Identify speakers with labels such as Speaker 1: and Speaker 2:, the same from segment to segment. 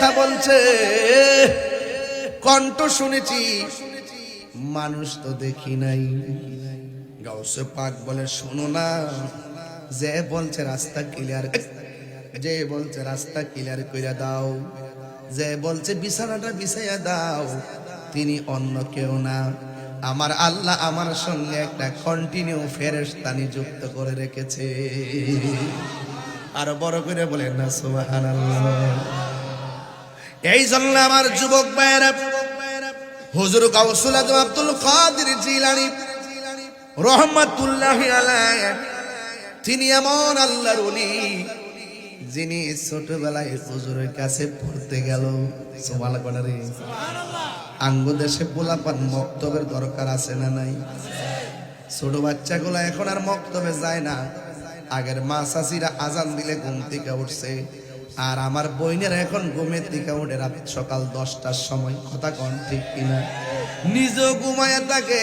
Speaker 1: কথা বলছে, কণ্ঠ শুনেছি, মানুষ তো দেখি নাই। গাউসে পাক বলে শোনো না, যে বলছে রাস্তা ক্লিয়ার, যে বলছে রাস্তা ক্লিয়ার কইরা দাও, যে বলছে বিছানাটা বিছাইয়া দাও, তিনি অন্য কেউ না, আমার আল্লাহ আমার সঙ্গে একটা কন্টিনিউ ফেরেশতা নিযুক্ত করে রেখেছে। আর বড় করে বলেন না সুবহানাল্লাহ। এই জন্য আমার যুবক ভাইয়েরা, হুজুর গাউসুল আজম আব্দুল কাদের জিলানী রহমাতুল্লাহি আলাইহি, তিনি এমন আল্লাহর ওলি যিনি ছোটবেলায় হুজুরের কাছে পড়তে গেল। সুবহানাল্লাহ। আঙ্গ দেশে পোলাপান মক্তবের দরকার আছে না নাই? ছোট বাচ্চাগুলো এখন আর মক্তবে যায় না। আগের মা চাচিরা আজান দিলে ঘুম থেকে উঠছে, আর আমার বইনের এখন ঘুমের থেকে উঠে রাত সকাল 10টার সময়। কথা কন ঠিক কিনা? নিজেও ঘুমায়া থাকে,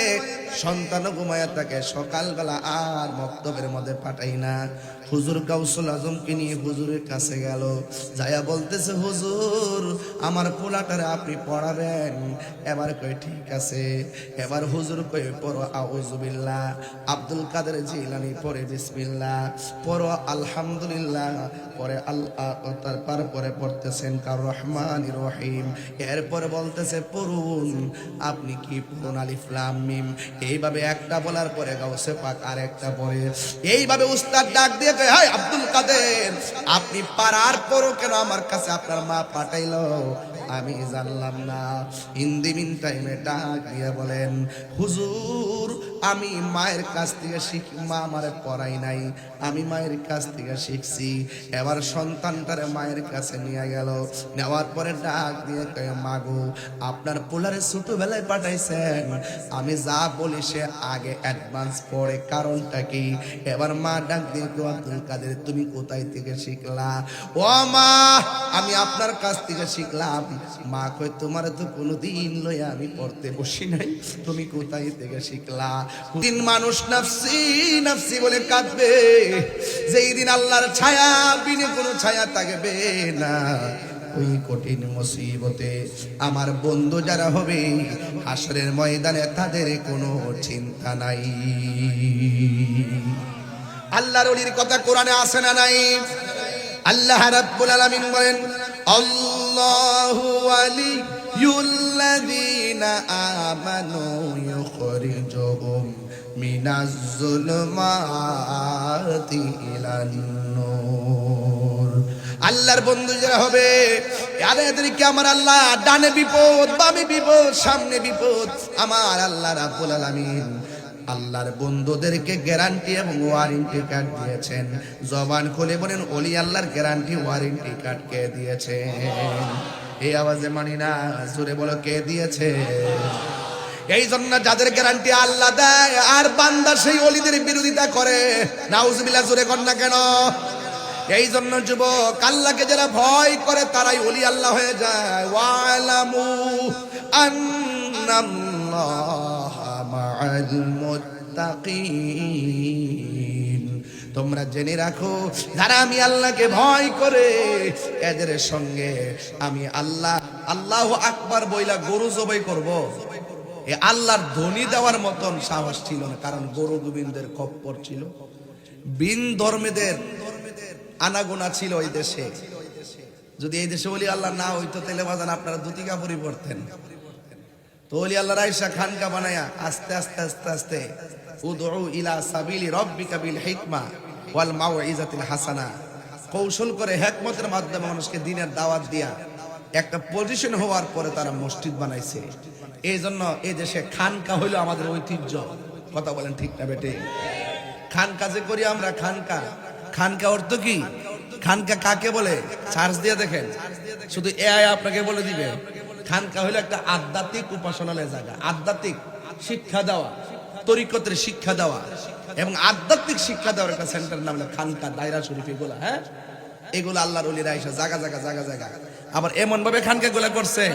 Speaker 1: সন্তানও ঘুমায়া থাকে, সকালবেলা আর মক্তবের মধ্যে পাঠাই না। হুজুর গাউসুল আজমকে নিয়ে হুজুরের কাছে গেল, যায়া বলতেছে হুজুর আমার পোলাটারে আপনি পড়াবেন। এবার কই ঠিক আছে। এবার হুজুর কই পড়ো আউযুবিল্লাহ, আব্দুল কাদের জিলানী পড়ে বিসমিল্লাহ, পড়ো আলহামদুলিল্লাহ, পরে আল্লাহ, তারপরে পড়তেছেন কার রহমানির রহিম, এরপরে বলতেছে পড়ুন, আপনি কি পড়ুন আলিফ লাম মিম। এইভাবে একটা বলার পরে গাউসে পাক আর একটা পড়ে। এইভাবে উস্তাদ ডাক দিয়ে কয়, হাই আব্দুল কাদের, আপনি পারার পরও কেন আমার কাছে আপনার মা পাঠাইলো? আমি জানলাম না। হিন্দি মিন টাইমে ডাক দিয়ে বলেন, হুজুর আমি মায়ের কাছ থেকে শিখি, মা আমারে পড়াই নাই, আমি মায়ের কাছ থেকে শিখছি। এবার সন্তানটারে মায়ের কাছে নিয়ে গেল, নেওয়ার পরে ডাক দিয়ে কয়, মাগো আপনার পোলারে ছোটবেলায় পাঠাইছেন, আমি যা বলি সে আগে অ্যাডভান্স পড়ে, কারণটা কি? এবার মা ডাক দিয়ে কয়, আব্দুল কাদের তুমি কোথায় থেকে শিখলা? ও মা আমি আপনার কাছ থেকে শিখলাম। মা কয় তোমার তো কোনোদিন লইয়া আমি পড়তে বসি নাই, তুমি কোথায় থেকে শিখলা? দিন মানুষ নাফসি নাফসি বলে কাঁদবে, যেই দিন আল্লাহর ছায়া বিনে কোনো ছায়া থাকবে না, ওই কঠিন মুসিবতে আমার বন্ধু যারা হবে হাসরের ময়দানে তাদের কোনো চিন্তা নাই। আল্লাহর ওলির কথা কোরআনে আছে না নাই? আল্লাহ রাব্বুল আলামিন বলেন, আল্লাহু ওয়ালিয়ুল্লাযীনা আমানু ইউখরিজুহুম মিনাজ যুলুমাতি ইলান নূর। আল্লাহর বন্ধু যারা হবে এদেরকে আমার আল্লাহ ডানে বিপদ, বামে বিপদ, সামনে বিপদ, আমার আল্লাহ রাব্বুল আলামিন আল্লাহর বন্ধুদেরকে গ্যারান্টি এবং ওয়ারেন্টি কার্ড দিয়েছেন। জবান খুলে বলেন ওলি আল্লাহর গ্যারান্টি ওয়ারেন্টি কার্ড কে দিয়েছে? এই আওয়াজে মানি না, জোরে বলো কে দিয়েছে? এই জন্য যাদের গ্যারান্টি আল্লাহ দেয় আর বান্দা সেই ওলিদের বিরোধিতা করে, নাউজুবিল্লাহ, জোরে কর না কেন? এই জন্য যুবক, আল্লাহকে যারা ভয় করে তারাই ওলি আল্লাহ হয়ে যায়। ওয়ালামু আন্নাল্লাহা মাআল মুত্তাকিন, তোমরা জেনে রাখো যারা আমি আল্লাহকে ভয় করে এদের সঙ্গে আমি আল্লাহ আল্লাহু আকবার বইলা গরু জবাই করব, এ আল্লাহর ধ্বনি দেওয়ার মতন সাহস ছিল না। কারণ গরু গোবিন্দের খপ্পর ছিল, বিন ধর্মীদের আনাগোনা ছিল ওই দেশে। যদি এই দেশে ওলি আল্লাহ না হইতো তাহলে বাজান আপনারা ধুতি কাপড়ই পরতেন। তো ওলি আল্লাহর আয়েশা খানকা বানায়া আস্তে আস্তে আস্তে আস্তে উদউ ইলা সাবিলি রাব্বিকা বিল হিকমা ওয়াল মাউইজাতিল হাসানা, কৌশল করে হিকমতের মাধ্যমে মানুষকে দ্বীনের দাওয়াত দিয়া একটা পজিশন হওয়ার পরে তারা মসজিদ বানাইছে। এই জন্য এই দেশে খানকা হইল আমাদের ঐতিহ্য। কথা বলেন ঠিক না বেটে? খানকা যে করি আমরা, খানকা, খানকা অর্থ কি? খানকা কাকে বলে? সার্চ দিয়ে দেখেন, শুধু এআই আপনাকে বলে দিবে। খানকা হইলো একটা আধ্যাত্মিক উপাসনালয় জায়গা, আধ্যাত্মিক শিক্ষা দেওয়া, তরিকতের শিক্ষা দেওয়া এবং আধ্যাত্মিক শিক্ষা দেওয়ার একটা সেন্টার নাম হলো খানকা, দায়রা শরীফ, এগুলা। হ্যাঁ, এগুলো আল্লাহর ওলিরা আয়েশা জায়গা জায়গা জায়গা জায়গা আবার এমন ভাবে খানকা গুলা করছে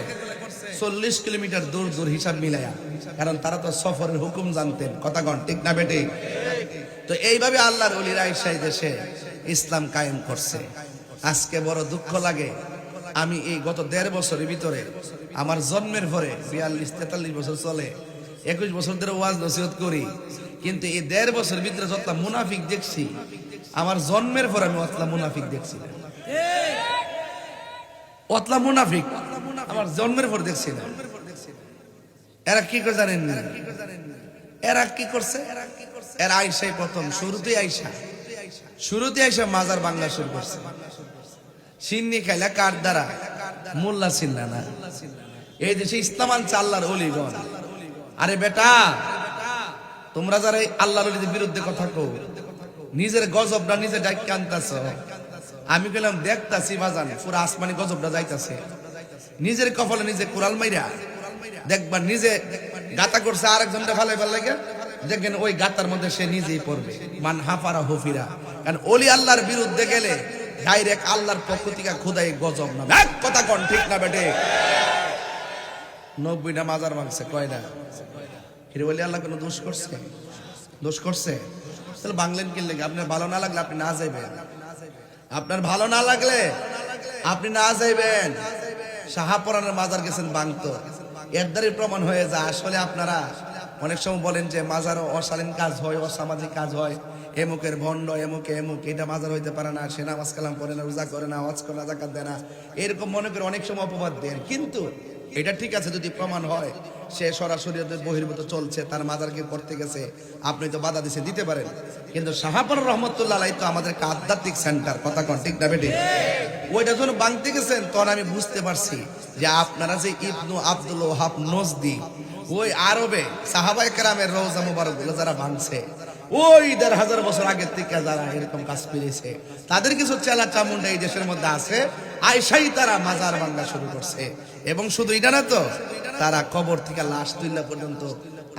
Speaker 1: 40 কিলোমিটার দূর দূর হিসাব মিলায়া, কারণ তারা তো সফরের হুকুম জানতেন। কথা কন ঠিক না বেটে? তো এইভাবে আল্লাহর ওলিরা আয়েশা দেশে ইসলাম কায়েম করছে। আজকে বড় দুঃখ লাগে, আমি এই গত 1.5 বছরের ভিতরে আমার জন্মের পরে 42-43 বছর চলে, 21 বছর ধরে ওয়াজ নসিহত করি, কিন্তু এই 1.5 বছরের ভিতরে যতটা মুনাফিক দেখছি, আমার জন্মের পরে আমি অতলা মুনাফিক দেখছি না। অতলা মুনাফিক আমার জন্মের পর দেখছি না। এরা কি করে জানেন না? এরা কি করছে? এরা আইসাই প্রথম শুরুতে আইসা মাজার বাংলা শুরু করছে। সিন্নি খাইলা কার দ্বারা? মোল্লা চিল্লা না। এই দেশে ইসলাম আনছে আল্লাহর ওলিগণ। আরে বেটা, তোমরা যারা আল্লাহর ওলিদের বিরুদ্ধে কথা কও, নিজের গজবটা নিজে ডাইকে আনতাছ। আমি গেলাম দেখতাছি বাজান, পুরো আসমানি গজবটা যাইতাছে। নিজের কপালে নিজে কুড়াল মাইরা দেখবা, নিজে গাতা করছে আরেকজনটা ভালো লাগে, দেখবেন ওই গাতার মধ্যে সে নিজেই পড়বে। মান হাফারা হুফিরা। কারণ ওলি আল্লাহর বিরুদ্ধে গেলে ডাইরেক্ট আল্লাহর পক্ষ থেকে খোদাই গজব না। এক কথা কোন ঠিক না বেটে? 90টা মাজার ভাঙছে, কয়টা? হিরে ওলি আল্লাহ কোনো দোষ করছে? দোষ করছে? তাহলে বাংলেন কি লেগে? আপনার ভালো না লাগলে আপনি না যাইবেন। আপনার ভালো না লাগলে আপনি না যাইবেন। শাহপরানের মাজার গেছেন ভাঙতো, এর দ্বারাই প্রমাণ হয়ে যায় আসলে আপনারা অনেক সময় বলেন যে মাজারও অশালীন কাজ হয়, অসামাজিক কাজ হয়, এমুকের ভণ্ড, এমুকে এটা মাজার হইতে পারে না, সে নামাজ কালাম করে না, রোজা করে না, হজ করে না, যাকাত দেয় না, এরকম মনে করে অনেক সময় অপবাদ দেন। কিন্তু এটা ঠিক আছে যদি প্রমাণ হয় সে সরাসরি বহির্ভূত চলছে, তার মাজারকে করতে গেছে, আপনি তো বাধা দিতে পারেন। কিন্তু শাহপুর রহমতুল্লাহ আলাইহি তো আমাদের একটা আধ্যাত্মিক সেন্টার, কথা কোন ঠিক না বেটি? ওইটা যখন ভাঙতে গেছেন তখন আমি বুঝতে পারছি যে আপনারা যে ইবনু আব্দুল ওহাব নজদি, ওই আরবে সাহাবায়ে কেরামের রওজা মুবারক গুলো যারা ভাঙছে, ওই 1,500 বছর আগের থেকে যারা এরকম কাজ করেছে, তাদের কিছু চেলা চামুন্ডা এই দেশের মধ্যে আছে, আইসাই তারা মাজার ভাঙা শুরু করছে। এবং শুধু এটা না তো, তারা কবর থেকে লাশ তুললা পর্যন্ত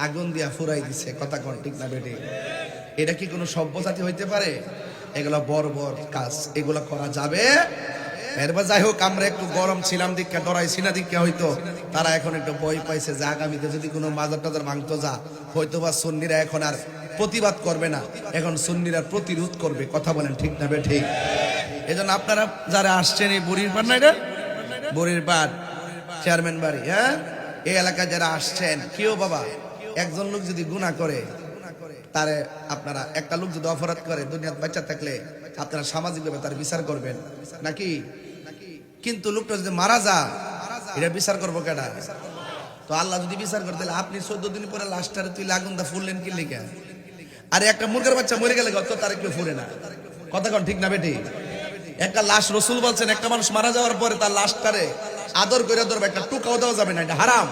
Speaker 1: আগুন দিয়া ফুরাই দিছে, কথা কোন ঠিক না বেটি? এটা কি কোনো সভ্যজাতি হইতে পারে? এগুলা বর্বর কাজ, এগুলা করা যাবে? এরপর যাই হোক, আমরা একটু গরম ছিলাম দীক্ষা, ডরাইছি না দীক্ষা, হয়তো তারা এখন একটু ভয় পাইছে যে আগামীতে যদি কোনো মাজার টাজার ভাঙতো যা, হয়তো বা সুন্নিরা এখন আর প্রতিবাদ করবে না, এখন সুন্নিরা প্রতিরোধ করবে, কথা বলেন ঠিক না বেঠি? এই জন্য আপনারা যারা আসছেন এই বুড়ির পাড়, না এটা বুড়ির পাড় চেয়ারম্যান বাড়ি, হ্যাঁ, এই এলাকায় যারা আসছেন, কেউ বাবা একজন লোক যদি গুনাহ করে, তারে আপনারা একটা লোক যদি অপরাধ করে, দুনিয়াতে বাচ্চা থাকলে আপনারা সামাজিকভাবে তার বিচার করবেন নাকি? কিন্তু লোকটা যদি মারা যায়, এটা বিচার করবো কেডা? তো আল্লাহ যদি বিচার করে, তাহলে আপনি 14 দিন পরে লাশটারে তুই আগুন দা ফুললেন কি লিখে? আরে একটা মুরগের বাচ্চা মরে গেলে তো তারে কেউ ফুলে না, কথা কোন ঠিক না বেটি? একটা লাশ, রসুল বলছেন একটা মানুষ মারা যাওয়ার পরে তার লাশটারে আদর করে ধরবে, একটা টুকাও দেওয়া যাবে না, এটা হারাম।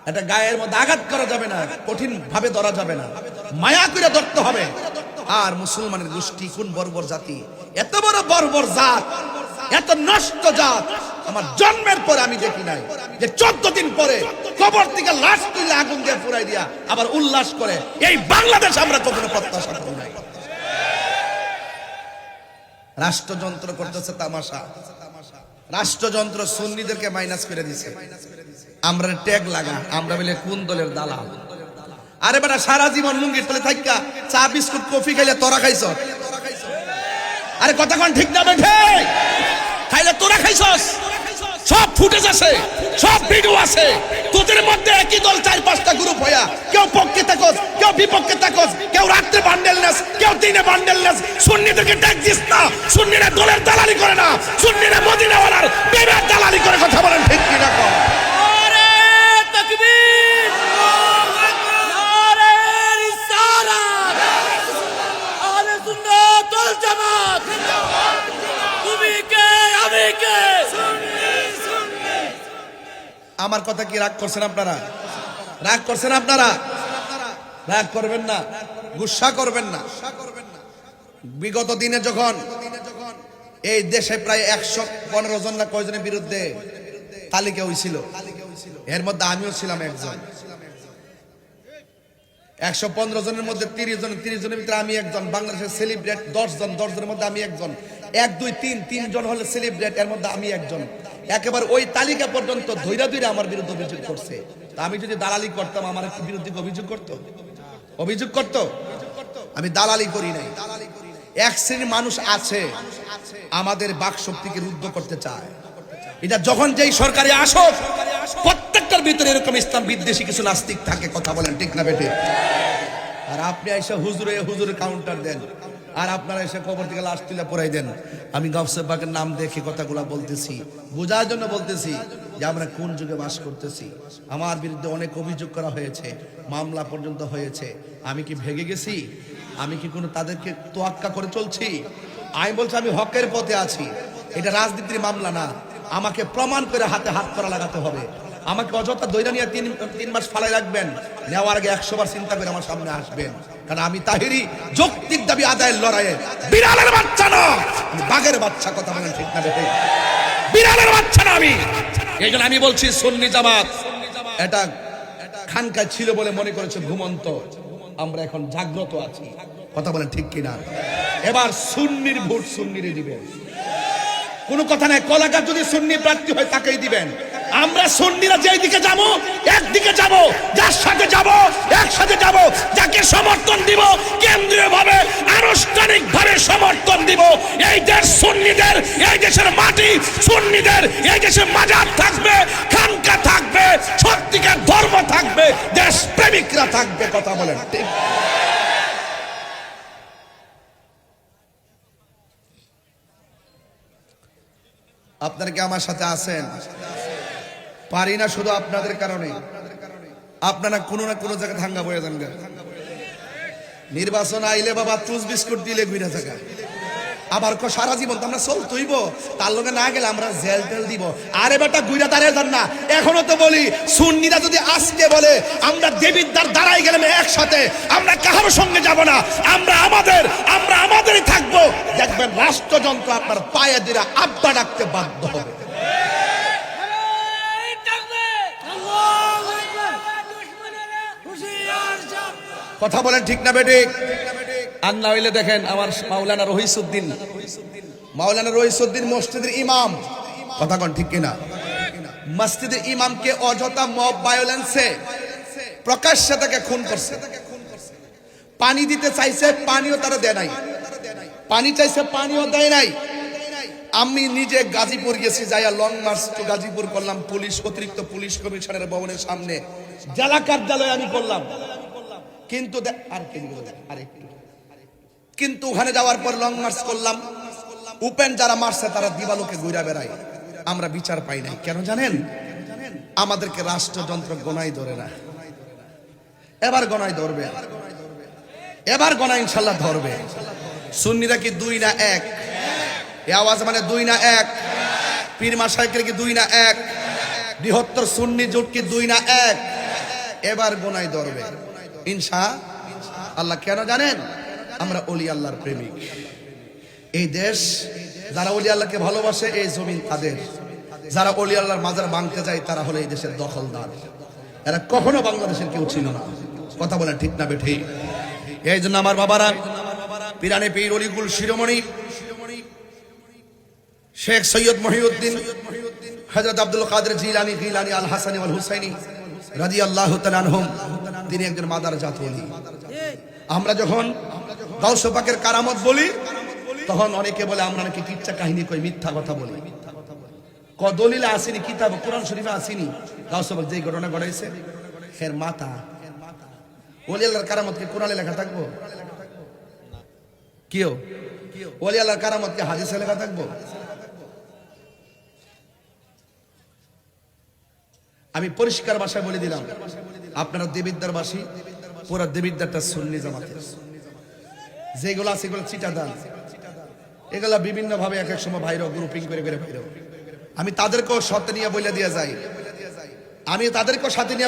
Speaker 1: একটা গায়ের মধ্যে আঘাত করা যাবে না, কঠিন ভাবে ধরা যাবে না, মায়া করে ধরতে হবে। আর মুসলমানের গোষ্ঠী কোন বর্বর জাতি, এত বড় বর্বর জাত, এত নষ্ট জাত আমার জন্মের পরে আমি দেখি নাই, যে 14 দিন পরে কবর থেকে লাশ তুলে আগুন দিয়ে পুরাই দিয়া আবার উল্লাস করে। এই বাংলাদেশ আমরা কখনো প্রত্যাশা করি নাই। রাষ্ট্রযন্ত্র করতেছে তামাশা, রাষ্ট্রযন্ত্র সুন্নিদেরকে মাইনাস করে দিছে। আমরা ট্যাগ লাগা, আমরা বলে কোন দলের দালাল। আরে বেটা, সারা জীবন লুঙ্গির তলে থাইকা চা বিস্কুট কফি খাইলে তোরা খাইছ? আরে কথা কোন ঠিক না বেঠে? খাইলে তোরা খাইছস? সব ফুটেজ আছে, সব ভিডিও আছে। তোদের মধ্যে একই দল 4-5টা গ্রুপ হইয়া, কেউ পক্ষে থাকস, কেউ বিপক্ষে থাকস, কেউ রাত্রে বান্ডেল নেস, কেউ দিনে বান্ডেল নেস। সুন্নিদেরকে ট্যাগ দিস না, সুন্নিরা দলের দালালি করে না, সুন্নিরা মদিনাওয়ালার প্রেমের দালালি করে, কথা বলেন ঠিক কি না?
Speaker 2: নারে তাকবীর, নারে রিসালাত, আহলে সুন্নাত ওয়াল জামাত, তুমি কে আমি কে?
Speaker 1: আমার কথা কি রাগ করছেন আপনারা? রাগ করছেন আপনারা? রাগ করবেন না, গুসা করবেন না। বিগত দিনে যখন এই দেশে প্রায় 115 জন না কয়জনের বিরুদ্ধে তালিকা হয়েছিল, এর মধ্যে আমিও ছিলাম একজন। 115 জনের মধ্যে 30 জনের ভিতরে আমি একজন। বাংলাদেশের সেলিব্রেট 10 জনের মধ্যে আমি একজন। 1, 2, 3 জন হলে সেলিব্রেট, এর মধ্যে আমি একজন। একেবারে ওই তালিকা পর্যন্ত ধৈরা আমার বিরুদ্ধে অভিযোগ করছে। তা আমি যদি দালালি করতাম, আমার একটু বিরুদ্ধে অভিযোগ করতো? আমি দালালি করি নাই। এক শ্রেণীর মানুষ আছে আমাদের বাক শক্তিকে রুদ্ধ করতে চায়, এটা যখন যেই সরকারে আসো প্রত্যেকটার ভিতরে এরকম ইসলাম বিদ্বেষী কিছু নাস্তিক থাকে, কথা বলেন ঠিক না বেটে? আর আপনি এসে হুজুরে কাউন্টার দেন, আর আপনারা এসে কবর থেকে লাশ তুলে পড়াই দেন। আমি গাউসে পাকের নাম দেখে কথাগুলো বলতেছি, বোঝার জন্য বলতেছি যে আমরা কোন যুগে বাস করতেছি। আমার বিরুদ্ধে অনেক অভিযোগ করা হয়েছে, মামলা পর্যন্ত হয়েছে। আমি কি ভেগে গেছি? আমি কি কোনো তাদেরকে তোয়াক্কা করে চলছি? আমি বলছি আমি হকের পথে আছি। এটা রাজনীতির মামলা না, আমাকে প্রমাণ করে হাতে হাত করা লাগাতে হবে। আমাকে অযথা দৈরা নিয়ে তিন মাস ফালাই রাখবেন, নেওয়ার আগে 100 বার চিন্তা করে আমার সামনে আসবেন। কারণ আমি তাহিরি যৌক্তিক দাবি আদায়ের লড়াইয়ে বিড়ালের বাচ্চা না, বাঘের বাচ্চা, কথা বলেন ঠিক না বেটে? বিড়ালের বাচ্চা না আমি। এই জন্য আমি বলছি সুন্নি জামাত এটা খানকা ছিল বলে মনে করেছে ঘুমন্ত, আমরা এখন জাগ্রত আছি, কথা বলেন ঠিক কিনা? এবার সুন্নির ভোট সুন্নিরে দিবেন, কোনো কথা নাই। কলাকার যদি সুন্নি প্রার্থী হয় তাকেই দিবেন। আমরা সুন্নিরা যেই দিকে যাব একদিকে যাব, যার সাথে যাব একসাথে যাব, যাকে সমর্থন দিব কেন্দ্রীয় ভাবে আনুষ্ঠানিক ভাবে সমর্থন দিব। এই দেশ সুন্নিদের, এই দেশের মাটি সুন্নিদের, এই দেশে মাজার থাকবে, খানকা থাকবে, সত্যিকার ধর্ম থাকবে, দেশ প্রেমিকরা থাকবে, কথা বলেন ঠিক? আপনারা কি আমার সাথে আছেন? পারি না শুধু আপনাদের কারণে, আপনারা কোনো না কোনো জায়গায় থাঙ্গা বয়ে যান। নির্বাচন আইলে বাবা টুস বিস্কুট দিলে ঘুরে থাকা, আবার সারা জীবন তো আমরা চলতইব, তার লগে না গেলে আমরা জেল টেল দিব। আরে বেটা ঘুরে দাঁড়িয়ে যান না। এখনো তো বলি সুন্নিরা যদি আজকে বলে আমরা দেবিদ্বার দাঁড়াই গেলাম একসাথে, আমরা কারোর সঙ্গে যাব না, আমরা আমাদেরই থাকবো, দেখবেন রাষ্ট্রযন্ত্র আপনার পায়ে দিরা আব্বা ডাকতে বাধ্য হবে। কথা বলেন ঠিক না বেটি? আর না হইলে দেখেন আমার মাওলানা রহিসউদ্দিন মসজিদের ইমাম, কথা কোন ঠিক কিনা? মসজিদের ইমামকে অযথা মব ভায়োলেন্সে প্রকাশ্যে তাকে খুন করছে। পানি দিতে চাইছে, পানিও তারা দেয় নাই। পানি চাইছে, পানিও দেয় নাই। আমি নিজে গাজীপুর গেছি, যাইয়া লং মার্চ টু গাজীপুর করলাম, পুলিশ অতিরিক্ত পুলিশ কমিশনারের ভবনের সামনে জেলা কার্যালয়ে আমি করলাম। কিন্তু ওখানে যাওয়ার পর লং মার্চ করলাম, উপেন যারা মারছে তারা দিবালোকে ঘুরা বেড়ায়, আমরা বিচার পাই নাই। কেন জানেন? আমাদেরকে রাষ্ট্রযন্ত্র গোনাই ধরে না। এবার গোনাই ধরবে, এবার গোনাই ইনশাল্লাহ ধরবে। সুন্নিরা কি 2 না 1? এই আওয়াজ মানে 2 না 1? পীর মাশায়েখের কি 2 না 1? বৃহত্তর সুন্নি জোট কি 2 না 1? এবার গোনাই ধরবে ইনশাআল্লাহ। কেন জানেন? আমরা ওলি আল্লাহর প্রেমিক। এই দেশ যারা ওলি আল্লাহকে ভালোবাসে, এই জমিন তাদের। যারা ওলি আল্লাহর মাজার ভাঙতে যায় তারা হলো এই দেশের দখলদার। এরা কখনো বাংলাদেশের কেউ ছিল না, কথা বলেন ঠিক না বেঠি? এই জন্য আমার বাবারা, পিরানে পীর অলিকুল শিরোমণি শেখ সৈয়দ মহিউদ্দিন হযরত আব্দুল কাদের জিলানী আল হাসানী ওয়াল হুসাইনী রাদিয়াল্লাহু তাআলা আনহুম, তিনি একজন মাদারজাত ওলি। আমরা যখন গাউস পাকের কারামত বলি তখন অনেকে বলে আমরা নাকি কিচ্ছা কাহিনী কই, মিথ্যা কথা বলি। দলিলে আসেনি, কিতাব কোরআন শরীফে আসেনি। গাউস পাক যেই ঘটনা ঘটাইছে এর মাথা ওলি আল্লাহর কারামত কি কোরআনে লেখা থাকবো? কিও ওলি আল্লাহর কারামত কি হাদিসে লেখা থাকবো? আমি পরিষ্কার ভাষায় বলে দিলাম, আপনারা দেবিদ্বারবাসী, পুরা দেবিদ্বারটা সুন্নি জামাতের। যেগুলো আছে এগুলো চিটাদান, এগুলা বিভিন্ন ভাবে এক এক সময় ভাইরাও গ্রুপিং করে ভাইরাও। আমি তাদেরকেও সাথে নিয়ে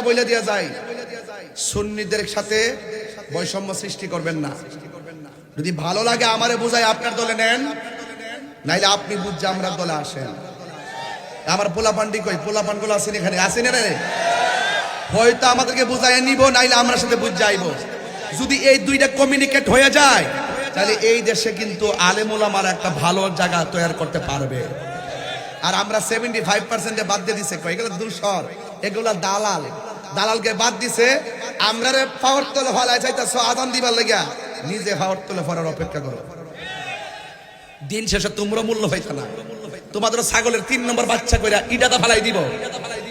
Speaker 1: বলে দিয়ে যাই, সুন্নিদের সাথে বৈষম্য সৃষ্টি করবেন না। যদি ভালো লাগে আমারে বুঝায় আপনার দলে নেন, নাইলে আপনি বুঝছে আমরা দলে আসেন। আমার পোলাপান্ডি কই, পোলাপান গুলো আসেন এখানে, আসেন রে, হয়তো আমাদেরকে বুঝাই নিব, নাইলে আমরা সাথে বুঝ যাইব। যদি এই দুইটা কমিউনিকেট হয়ে যায় তাহলে এই দেশে কিন্তু আলেম ওলামার একটা ভালো জায়গা তৈরি করতে পারবে। আর আমরা 75% বাদ দিয়ে দিছে, এগুলো দুশর, এগুলো দালালকে বাদ দিছে। আমরা পাওয়ার তলে ফলাই চাইতেছ আজান দিবার লাগিয়া, নিজে পাওয়ার তলে ফরার অপেক্ষা করো। দিন শেষে তোমরা মূল্য হইত না, তোমাদের ছাগলের 3 নম্বর বাচ্চা কইরা ইটাটা ফালাই দিব।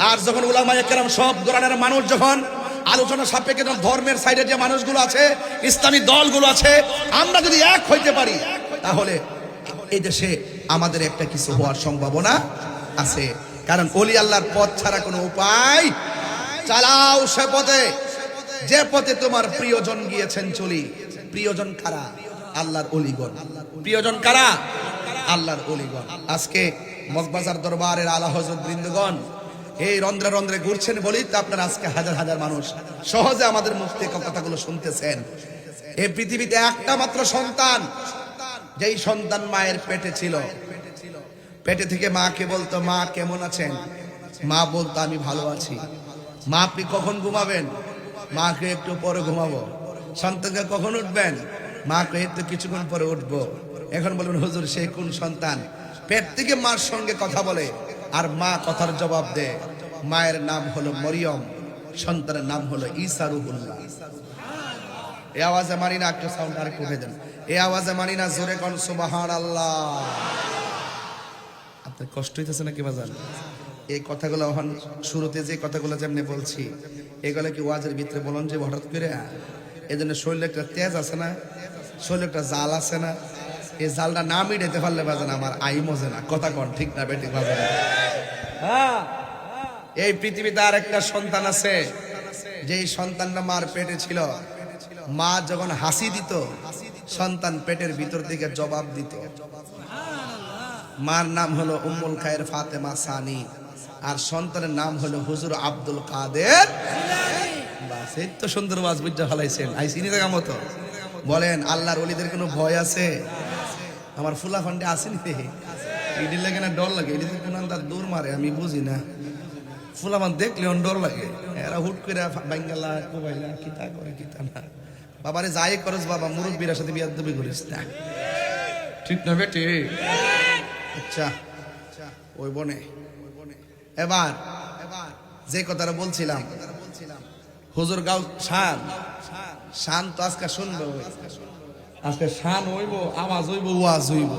Speaker 1: আর যখন উলামায়ে কেরাম সব ধরনের মানুষ যখন আলোচনা সাপেক্ষে ধর্মের সাইডে যে মানুষগুলো আছে, ইসলামী দলগুলো আছে, আমরা যদি এক হইতে পারি তাহলে এই দেশে আমাদের একটা কিছু হওয়ার সম্ভাবনা আছে। কারণ ওলি আল্লাহর পথ ছাড়া কোনো উপায়, চালাও সে পথে যে পথে তোমার প্রিয়জন গিয়েছেন চলি। প্রিয়জন কারা? আল্লাহর ওলিগণ। প্রিয়জন কারা? আল্লাহর ওলিগণ। আজকে মগবাজার দরবারের আলা হযরত বৃন্দগণ এই রন্ধ্রে রন্ধ্রে ঘুরছেন বলেই তো আপনারা আজকে হাজার হাজার মানুষ সহজে আমাদের মুখ থেকে কথাগুলো শুনতেছেন। এই পৃথিবীতে একটা মাত্র সন্তান, যেই সন্তান মায়ের পেটে ছিল, পেটে থেকে মাকে বলতো মা কেমন আছেন? মা বলতো আমি ভালো আছি। মা আপনি কখন ঘুমাবেন? মাকে একটু পরে ঘুমাবো। সন্তানকে কখন উঠবেন? মাকে একটু কিছুক্ষণ পরে উঠবো। এখন বলবেন হুজুর সে কোন সন্তান? পেট থেকে মার সঙ্গে কথা বলে আর মা কথার জবাব দেয়। মায়ের নাম হলো মরিয়ম, সন্তানের নাম হলো ঈসা রুহুল্লাহ। এই আওয়াজে মানি না, একটু সাউন্ড আর উঠে দেন। এই আওয়াজে মানি না, জোরে কোন সুবহানাল্লাহ। আপনার কষ্ট হইতেছে নাকি বাজান? এই কথাগুলো এখন শুরুতে যে কথাগুলো যেমনি বলছি, এগুলো কি ওয়াজের ভিতরে বলুন যে হঠাৎ করে? এই জন্য শরীরে একটা তেজ আছে না, শরীরে একটা জাল আছে না, এই জালটা না মিটাইতে পারলে বাজান আমার আই মজে না। কথা কন ঠিক না বেঠিক বাজান? হ্যাঁ, এই পৃথিবীতে আর একটা সন্তান আছে, যেই সন্তানটা মার পেটে ছিল। মা যখন হাসি দিত, সন্তান পেটের ভিতর থেকে জবাব দিত। মার নাম হলো উম্মুল খায়ের ফাতেমা সানি, আর সন্তানের নাম হলো হুজুর আব্দুল কাদের। বাস, এই তো সুন্দর ওয়াজ বুঝা ফেলাইছেন। আইসিনি দেখা মতো বলেন, আল্লাহর ওলিদের কোনো ভয় আছে? আমার ফুলা ফান্ডে আসেনি দেখে এটির লাগে না ডর লাগে? এটি কোন আন্দার দূর মারে আমি বুঝি না। ফুলামান দেখলে ডর লাগে, এরা হুট করে বাঙ্গালা কোবাইলা কিতা করে কিতা না। বাবারে যাই করস বাবা, মুরব্বীর সাথে বিয়াদবি করিস না, ঠিক না বেটি? আচ্ছা ওই বনে এবার যে কথাটা বলছিলাম, হুজুর গাও শান, শান তো আজকে শুনবো, আজকে শান হইব, আওয়াজ হইব, ওয়াজ হইব।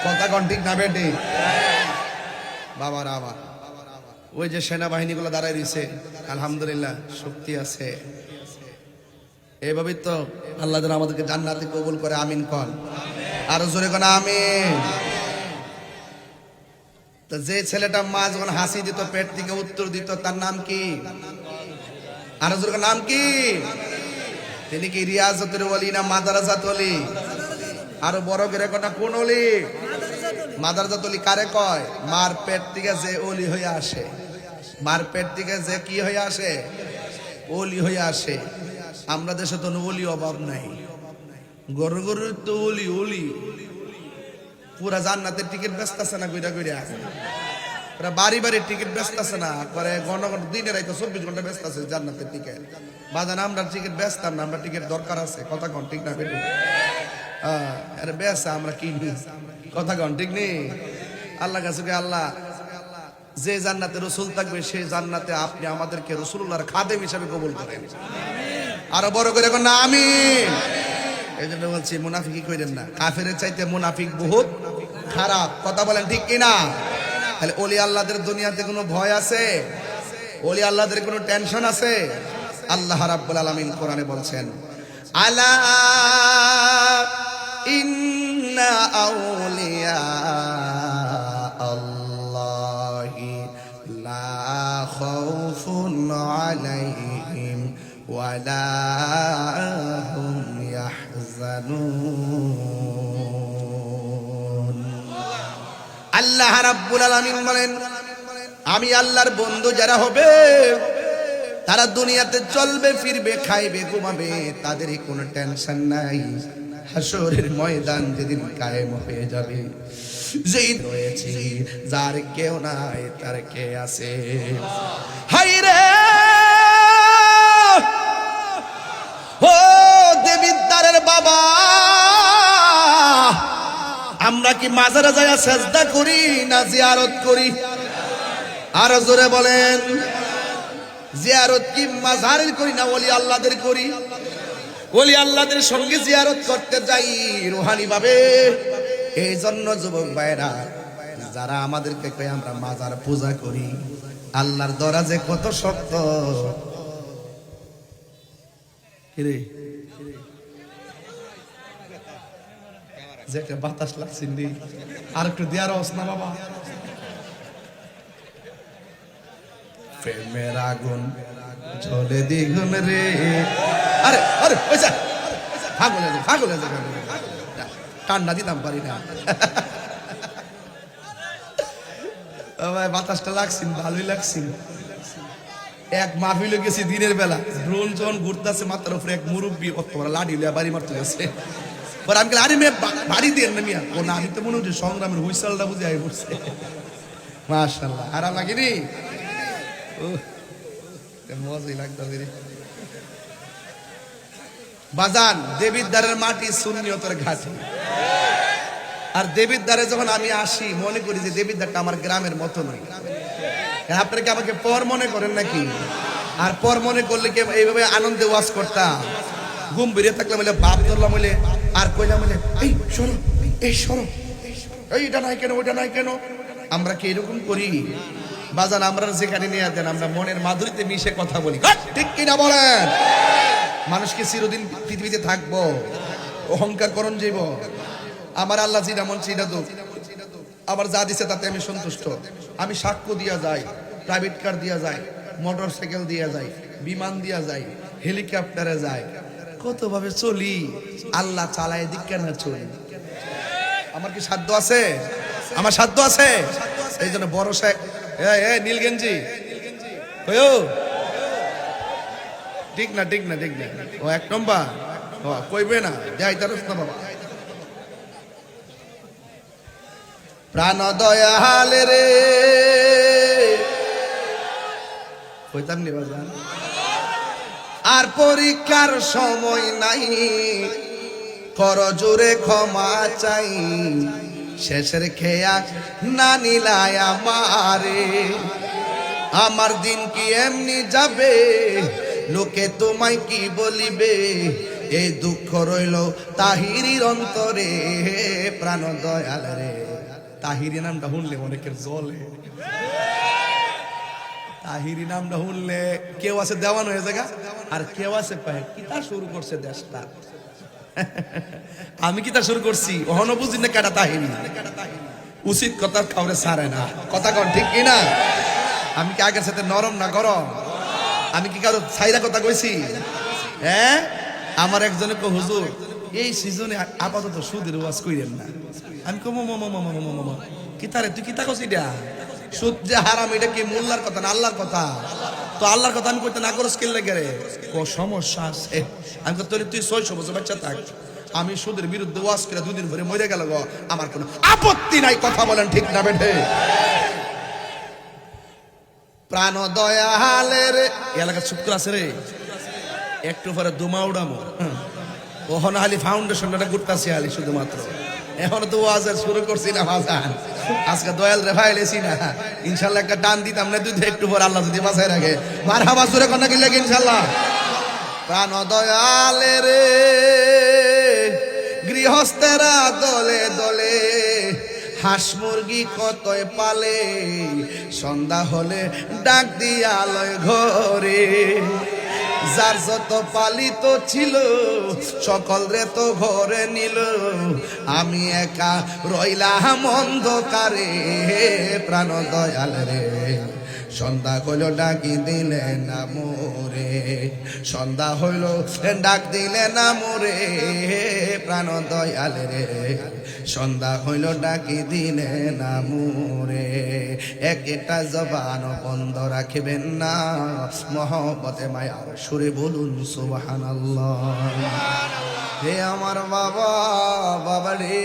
Speaker 1: কথা কন ঠিক না বেটি? বাবার আবার ওই যে সেনাবাহিনী গুলো দাঁড়ায় রয়েছে, আলহামদুলিল্লাহ শক্তি আছে। এইভাবে তো আল্লাহ যেন আমাদেরকে জান্নাতে কবুল করে, আমিন কন। আরো জোরে কোন আমিন। তো যে ছেলেটা মা যখন হাসি দিত, পেট থেকে উত্তর দিত, তার নাম কি? আরো জোরে নাম কি? তিনি কি রিয়াজতের ওলি না মাদারাজাত ওলি? আরো বড় করে কথা, কোন ওলি? মাদারাজাত ওলি কারে কয়? মার পেট থেকে যে ওলি হয়ে আসে, মার পেট থেকে যে কি হয়ে আসে? ওলি হয়ে আসে। আমরা দেশে তো ওলি অভাব নাই, গরু গরু তো ওলি ওলি। পুরা জান্নাতের টিকিট ব্যস্ত আছে না, কইরা কইরা পুরা বাড়ি বাড়ি টিকিট ব্যস্ত আছে না, করে ঘন ঘন দিনে রাইতে 24 ঘন্টা ব্যস্ত আছে জান্নাতের টিকিট। বাজান আমরা টিকিট ব্যস্তাম না, আমরা টিকিট দরকার আছে। কথা কন ঠিক না বেটি? আরে ব্যস্ত আমরা কিনি, কথা কন ঠিক নেই? আল্লাহ কাছে আল্লাহ যে জান্নাতে রসুল থাকবে, সেই জান্নাতে আপনি আমাদেরকে রসুলুল্লাহর খাদেম হিসাবে কবুল করেন। আরো বড় করে এখন না আমিন। এই জন্য বলছি মুনাফিকি কইরেন না, কাফেরের চাইতে মুনাফিক বহুত খারাপ। কথা বলেন ঠিক কিনা? তাহলে ওলি আল্লাহদের দুনিয়াতে কোনো ভয় আছে? ওলি আল্লাহদের কোনো টেনশন আছে? আল্লাহ রাব্বুল আলামিন কোরআনে বলছেন, আলা ইন্না আউলিয়া আল্লাহি লা খাউফুন আলাইহিম ওয়ালা হুম ইয়াহজানুন। আল্লাহ রাব্বুল আলামিন বলেন, আমি আল্লাহর বন্ধু যারা হবে, তারা দুনিয়াতে চলবে ফিরবে, খাইবে ঘুমাবে, তাদেরই কোনো টেনশন নাই। হাসরের ময়দান যেদিন কায়েম হয়ে যাবে, যেই রয়েছে যার কেউ নাই তার কে আছে। হাই রে ও দেবিদ্বারের বাবা, আমরা কি মাজারে যায় সেজদা করি না জিয়ারত করি? আর জোরে বলেন, জিয়ারত কি মাজারের করি না ওলি আল্লাহদের করি? ওলি আল্লাহদের সঙ্গে জিয়ারত করতে যাই রুহানি ভাবে। এই জন্য যুবক ভাইরা, যারা আমাদেরকে কয় আমরা মাজার পূজা করি, আল্লাহর দরাজে কত শক্ত। কিরে যে একটা বাতাস লাগছে আর একটু দেয়ার অবস্থা না বাবা। প্রেমের আগুন ঝলে দ্বিগুণ রে। আরে আরে পয়সা ফাগুলে ফাগুলে ঠান্ডা দিতাম পারি না। বাতাসটা লাগছিল, ভালোই লাগছিল। এক মাহফিলে গেছি দিনের বেলা, ড্রোন যখন ঘুরতেছে মাথার উপরে এক মুরব্বী কত বড় লাঠি লিয়া বাড়ি মারতে গেছে। পরে আমি আরে মেয়ে বাড়ি দিয়ে না মিয়া, ও না আমি তো মনে হচ্ছে সংগ্রামের হুইসেলটা বুঝে আই পড়ছে। মাশাআল্লাহ আরাম লাগেনি, মজাই লাগতেছে রে বাজান। দেবীর দ্বারের মাটি সুন্নিয়তের ঘাটি। আর দেবীর দ্বারে যখন আমি আসি মনে করি যে দেবীর দ্বারটা আমার গ্রামের মতো নয়। আপনারা কি আমাকে পর মনে করেন নাকি? আর পর মনে করলে কি এইভাবে আনন্দে ওয়াজ করতাম? ঘুম বেরিয়ে থাকলাম বলে বাপ ধরলাম বলে আর কইলাম বলে এই সরো এই সরো এইটা নাই কেন ওইটা নাই কেন। আমরা কি এরকম করি বাজান? আমরা যেখানে নিয়ে দেন আমরা মনের মাধুরীতে মিশে কথা বলি, ঠিক কিনা বলেন? মানুষকে চিরদিন পৃথিবীতে থাকবো, অহংকার করণ যাইব। আমার আল্লাহ যেটা মন সেটা তো আমার যা দিছে তাতে আমি সন্তুষ্ট। আমি সাক্ষ্য দিয়া যাই, প্রাইভেট কার দিয়া যায়, মোটর সাইকেল দিয়া যায়, বিমান দিয়া যায়, হেলিকপ্টারে যায়, কত ভাবে চলি। আল্লাহ চালায় দিক কেন চলি? আমার কি সাধ্য আছে? আমার সাধ্য আছে? এই জন্য বড় শেখ নীলগেঞ্জি ঠিক না ঠিক না ঠিক না, ও এক নম্বর কইবে না যাই তার না বাবা। প্রাণ দয়াল রে কইতাম নি বাজান। আর পরীক্ষার সময় নাই, কর জোরে ক্ষমা চাই। শেষের খেয়া না নিলাই আমারে, আমার দিন কি এমনি যাবে, লোকে তোমায় কি বলিবে। এই দুঃখ রইল তাহিরির অন্তরে, প্রাণ দয়াল রে। তাহিরি নামটা শুনলে অনেকের জলে, তাহিরি নামটা শুনলে কেউ আছে দেওয়ান হয়ে জায়গা, আর কেউ আছে পায় কিতা শুরু করছে দেশটা। আমি কিতা শুরু করছি ওহনো বুঝি না কাটা তাহিরি। উচিত কথা কাউরে ছাড়ে না, কথা কন ঠিক কিনা? আমি কি আগের সাথে নরম না গরম? আমি কি কারো ছাইরা কথা কইছি? হ্যাঁ, আমার একজনে কো হুজুর এই সিজনে আপাতত সুদের ওয়াজ কইরেন না। আমি কো কিতারে তুই কিতা কইছিস? এটা সুদ যে হারাম, এটা কি মোল্লার কথা না আল্লাহর কথা? তো আল্লাহর কথা আমি কইতে না করস কেন লাগে রে? ও সমস্যা আছে। আমি কো তুই 600 বছর বাচ্চা থাক, আমি সুদের বিরুদ্ধে ওয়াজ করে 2 দিন ধরে মরে গেল গো, আমার কোনো আপত্তি নাই। কথা বলেন ঠিক না বেঠে? প্রাণ দয়ালের এলাকা চুপ করে আছে রে, একটু পরে দুমা উড়ামো। ওহন হালি ফাউন্ডেশনটা ঘুরতাছি হালি শুধুমাত্র, এখন তো ওয়াজের শুরু করছি না বাজান। আজকে দয়াল রে ভাই লেছি না, ইনশাল্লাহ একটা টান দিতাম না দুধে একটু পর, আল্লাহ যদি বাঁচায় রাখে। মারহাবা জোরে কোন কি লাগে ইনশাল্লাহ। প্রাণ দয়ালের গৃহস্থেরা দলে দলে, হাঁস মুরগি কতই পালে, সন্ধ্যা হলে ডাক দিয়া লয় ঘরে। যার যত পালিত ছিল সকল রে তো ঘরে নিল, আমি একা রইলাম অন্ধকারে। প্রাণ দয়াল রে সন্ধ্যা হইল ডাকি দিলে না মোরে, সন্ধ্যা হইল ডাক দিলে না মোরে। প্রাণ দয়াল রে সন্ধ্যা হইল ডাকি দিলে না মোরে। একটা জবান বন্ধ রাখবেন না, মহব্বতে মায়ার সুরে বলুন সুবহানাল্লাহ। হে আমার বাবা, বাবা রে।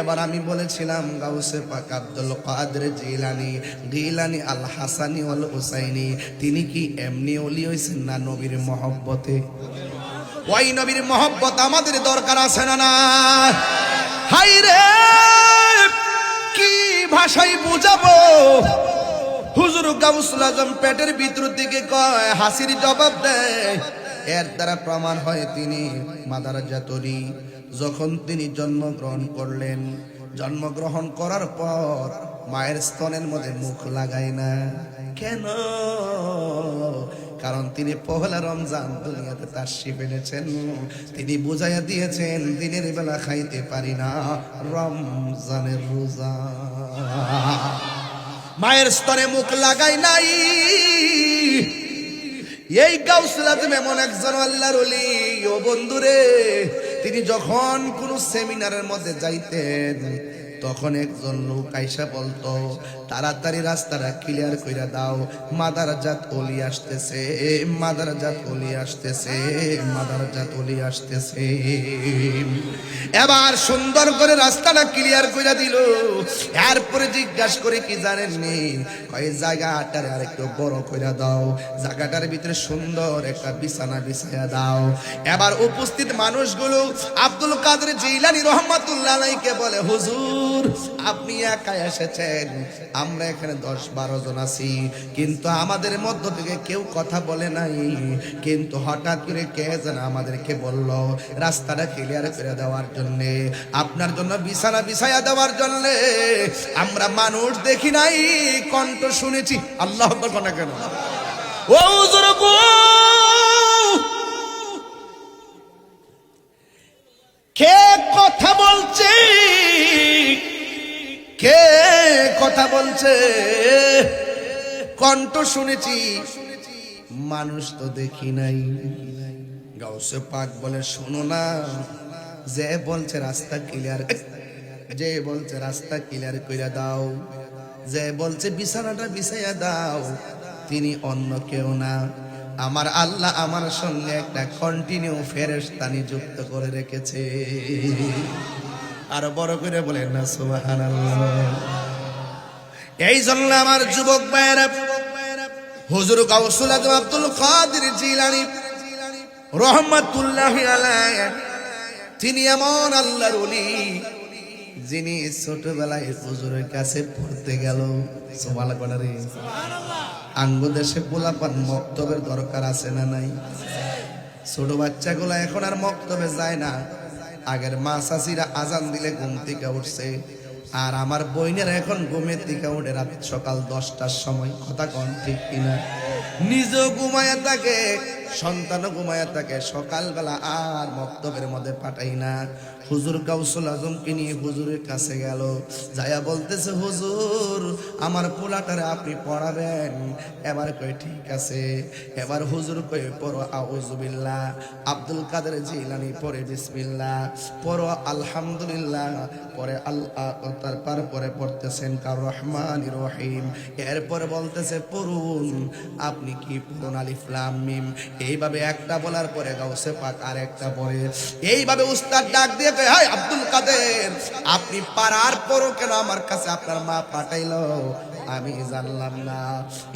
Speaker 1: এবার আমি বলেছিলাম গাউসে পাক আব্দুল কাদের জিলানী, গিলানী আল হাসানী ওয়াল হুসাইনী, তিনি কি এমনি ওলি হইছেন না নবীর মহব্বতে? ওই নবীর মহব্বত আমাদের দরকার আছে না না? হাই রে কি ভাষায় বুঝাবো? হুজুর গাউসুল আজম পেটের ভিতর দিকে কয়, হাসির জবাব দেয়। এর দ্বারা প্রমাণ হয় তিনি মাদারাজাতরি। যখন তিনি জন্মগ্রহণ করলেন, জন্মগ্রহণ করার পর মায়ের স্তনের মধ্যে মুখ লাগায় না কেন? কারণ তিনি পহেলা রমজান দুনিয়াতে তাশরিফ এনেছেন, তিনি বুঝাইয়া দিয়েছেন দিনের বেলা খাইতে পারি না রমজানের রোজা। মায়ের স্তনে মুখ লাগাই নাই। এই গাউসুল আজম এমন একজন আল্লাহর ওলি, ও বন্ধুরে, তিনি যখন কোন সেমিনারের মধ্যে যাইতেন তখন একজন লোক আইসা বলতো, তাড়াতাড়ি রাস্তাটা ক্লিয়ার কইরা দাও, মাদারজাত ওলি আসতেছে, মাদারজাত ওলি আসতেছে, মাদারজাত ওলি আসতেছে। এবার সুন্দর করে রাস্তাটা ক্লিয়ার কইরা দিল। এরপরে জিজ্ঞাসা করে কি জানেননি, কয় জায়গাটারে আর একটু বড় কইরা দাও, জায়গাটার ভিতরে সুন্দর একটা বিছানা বিছাইয়া দাও। এবার উপস্থিত মানুষগুলো আব্দুল কাদের জিলানী রহমাতুল্লাহ আলাইহিকে বলে, হুজুর আপনি একা এসেছেন, আমরা এখানে 10-12 জন আছি, কিন্তু আমাদের মধ্য থেকে কেউ কথা বলে নাই, কিন্তু হঠাৎ করে কে যেন আমাদেরকে বলল রাস্তাটা ক্লিয়ার করে দেওয়ার জন্য, আপনার জন্য বিছানা বিছাইয়া দেওয়ার জন্য। আমরা মানুষ দেখি নাই, কণ্ঠ শুনেছি। আল্লাহু আকবার না কেন?
Speaker 2: ও হুজুর গো,
Speaker 1: কে কথা বলছে? কে কথা বলছে? কণ্ঠ শুনেছি, মানুষ তো দেখি নাই। গাউসে পাক বলে, শোনো না, যে বলছে রাস্তা ক্লিয়ার, যে বলছে রাস্তা ক্লিয়ার কইরা দাও, যে বলছে বিছানাটা বিছাইয়া দাও, তিনি অন্য কেউ না, আমার আল্লাহ আমার সঙ্গে একটা কন্টিনিউ ফেরেশতা নিযুক্ত করে রেখেছে। আর বড় করে বলেন না সুবহানাল্লাহ। এই জন্য আমার যুবক ভাইয়েরা, হুজুর গাউসুল আজম আব্দুল কাদের জিলানী রহমাতুল্লাহি আলাইহি, তিনি এমন আল্লাহর ওলি যিনি ছোটবেলায় হুজুরের কাছে পড়তে গেল। সুবহানাল্লাহ। আঙ্গ দেশে পোলাপান মক্তবের দরকার আছে না নাই? ছোট বাচ্চাগুলো এখন আর মক্তবে যায় না। আগের মা চাচিরা আজান দিলে ঘুম থেকে উঠছে, আর আমার বইনের এখন ঘুমের থেকে উঠে রাত সকাল 10টার সময়। কথা কন ঠিক কিনা? নিজেও ঘুমায়া থাকে, সন্তানও ঘুমায়া থাকে, সকালবেলা আর মক্তবের মধ্যে পাঠাই না। হুজুর গাউসুল আজমকে নিয়ে হুজুরের কাছে গেল, যায়া বলতেছে, হুজুর আমার পোলাটারে আপনি পড়াবেন। এবার কই ঠিক আছে। এবার হুজুর কই পড়ো আউযুবিল্লাহ, আব্দুল কাদের জিলানী পড়ে বিসমিল্লাহ, পড়ো আলহামদুলিল্লাহ, পরে আল্লাহ, তারপরে পড়তেছেন কার রহমানির রহিম। এরপরে বলতেছে পড়ুন, আপনি কি পড়ুন আলিফ লাম মিম। এইভাবে একটা বলার পরে গাউসে পাক আর একটা পড়ে। এইভাবে উস্তাদ ডাক দিয়ে কয়, হাই আব্দুল কাদের, আপনি পারার পরও কেন আমার কাছে আপনার মা পাঠাইলো? আমি জানলাম না।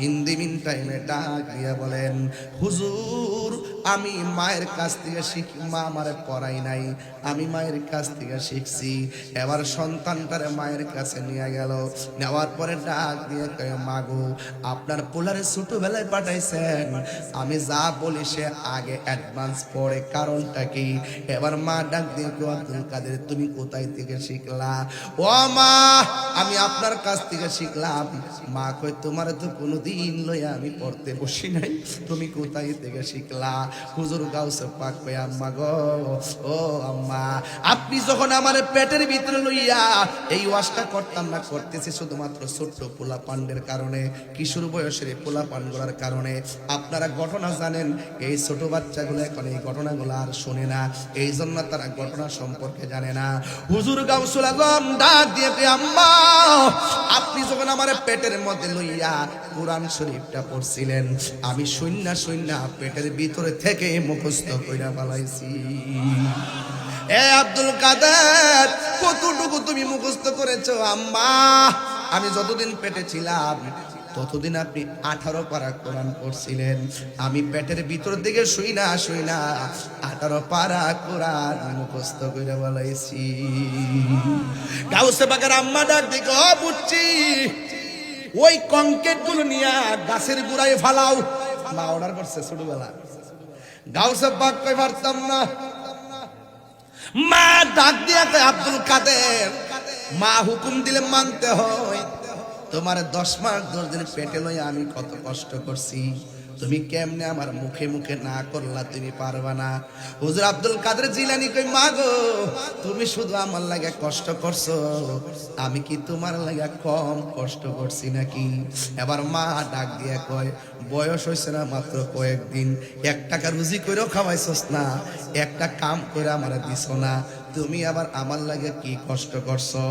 Speaker 1: ইন দি মিন টাইমে ডাক দিয়ে বলেন, হুজুর আমি মায়ের কাছ থেকে শিখি, মা আমারে পড়াই নাই, আমি মায়ের কাছ থেকে শিখছি। এবার সন্তানটারে মায়ের কাছে নিয়ে গেল, নেওয়ার পরে ডাক দিয়ে কয়, মাগো আপনার পোলারে ছোটবেলায় পাঠাইছেন, আমি যা বলি সে আগে অ্যাডভান্স পড়ে, কারণটা কি? এবার মা ডাক দিয়ে কয়, আব্দুল কাদের তুমি কোথায় থেকে শিখলা? ও মা আমি আপনার কাছ থেকে শিখলাম। মা কই, তোমার তো কোনোদিন লইয়া আমি পড়তে বসি নাই, তুমি কোথায় থেকে শিখলা? হুজুর গাউসে পাক কই, আম্মা গো, ও আম্মা, আপনি যখন আমার পেটের ভিতরে লইয়া এই ওয়াজটা করতাম না, করতেছি শুধুমাত্র ছোট্ট পোলা পান্ডের কারণে, কিশোর বয়সের পোলা পান্ডার কারণে। আপনারা ঘটনা জানেন, এই ছোট বাচ্চাগুলো এখন এই ঘটনাগুলো আর শোনে না, এই জন্য তারা ঘটনা সম্পর্কে জানে না। হুজুর গাউসুল আজম ডাক দিয়ে কই, আম্মা আপনি যখন আমার পেটের মধ্যে লইয়া কোরআন শরীফটা পড়ছিলেন, আমি শূন্য শূন্য পেটের ভিতরে থেকে মুখস্থ কইরা ফেলাইছি। এ আব্দুল কাদের, কতটুকু তুমি মুখস্থ করেছো? আম্মা আমি যতদিন পেটে ছিলাম ততদিন আপনি 18 পারা কোরআন পড়ছিলেন, আমি পেটের ভিতর দিকে শুই না 18 পারা কোরআন মুখস্থ করে বলাইছি। গাউসে পাকের আম্মা ডাক দিকে, ও বুঝছি, ওই কংক্রিট গুলো নিয়ে গাছের গুড়ায় ফালাও। মা অর্ডার করছে ছোটবেলা। গাউসে পাক কই, পারতাম না। মা ডাক দিয়ে কয়, আব্দুল কাদের, মা হুকুম দিলে মানতে হয়, তোমার 10 মাস 10 দিন পেটে লইয়া আমি কত কষ্ট করছি, তুমি কেমনে আমার মুখে মুখে না করলা, তুমি পারবা না। হুজুর আব্দুল কাদের জিলানী কই, মা গো তুমি শুধু আমার লাগা কষ্ট করছো, আমি কি তোমার লাগা কম কষ্ট করছি নাকি? এবার মা ডাক দিয়া কয়, বয়স হয়েছে না মাত্র কয়েকদিন, 1 টাকা রুজি করেও খাওয়াইছস না, একটা কাম করে আমার দিছ না, তুমি আবার আমার লাগে কি কষ্ট করছো?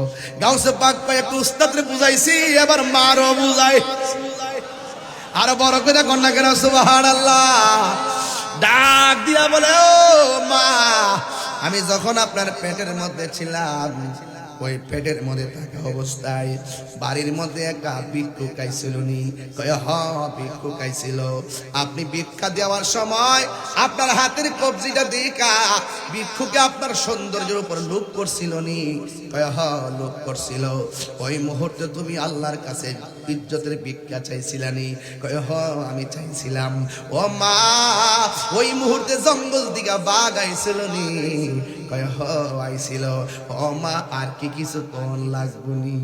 Speaker 1: গাউসে পাক কয়, একটু উস্তাদরে বুঝাইছি, এবার মারও বুঝাই। আর বড় করে কন্যা কেন সুবহানাল্লাহ। ডাক দিয়া বলে, ও মা, আমি যখন আপনার পেটের মধ্যে ছিলাম, ওই পেটের মধ্যে থাকা অবস্থায় বাড়ির মধ্যে একটা ভিক্ষুক আইছিল নি? কয় হ, ভিক্ষুক আইছিল। আপনি ভিক্ষা দেওয়ার সময় আপনার হাতের কবজিটা দেখা ভিক্ষুকে আপনার সৌন্দর্যের উপর লোভ করছিল নি? কয় হ, লোভ করছিল। ওই মুহূর্তে তুমি আল্লাহর কাছে ইজ্জতের ভিক্ষা চাইছিলানি? কয় হ, আমি চাইছিলাম। ও মা, ওই মুহূর্তে জঙ্গল দিকে বাঘ আইছিল নি? কয় হ, আইছিল। ও মা, আর কি কিছু কোন লাগবনি?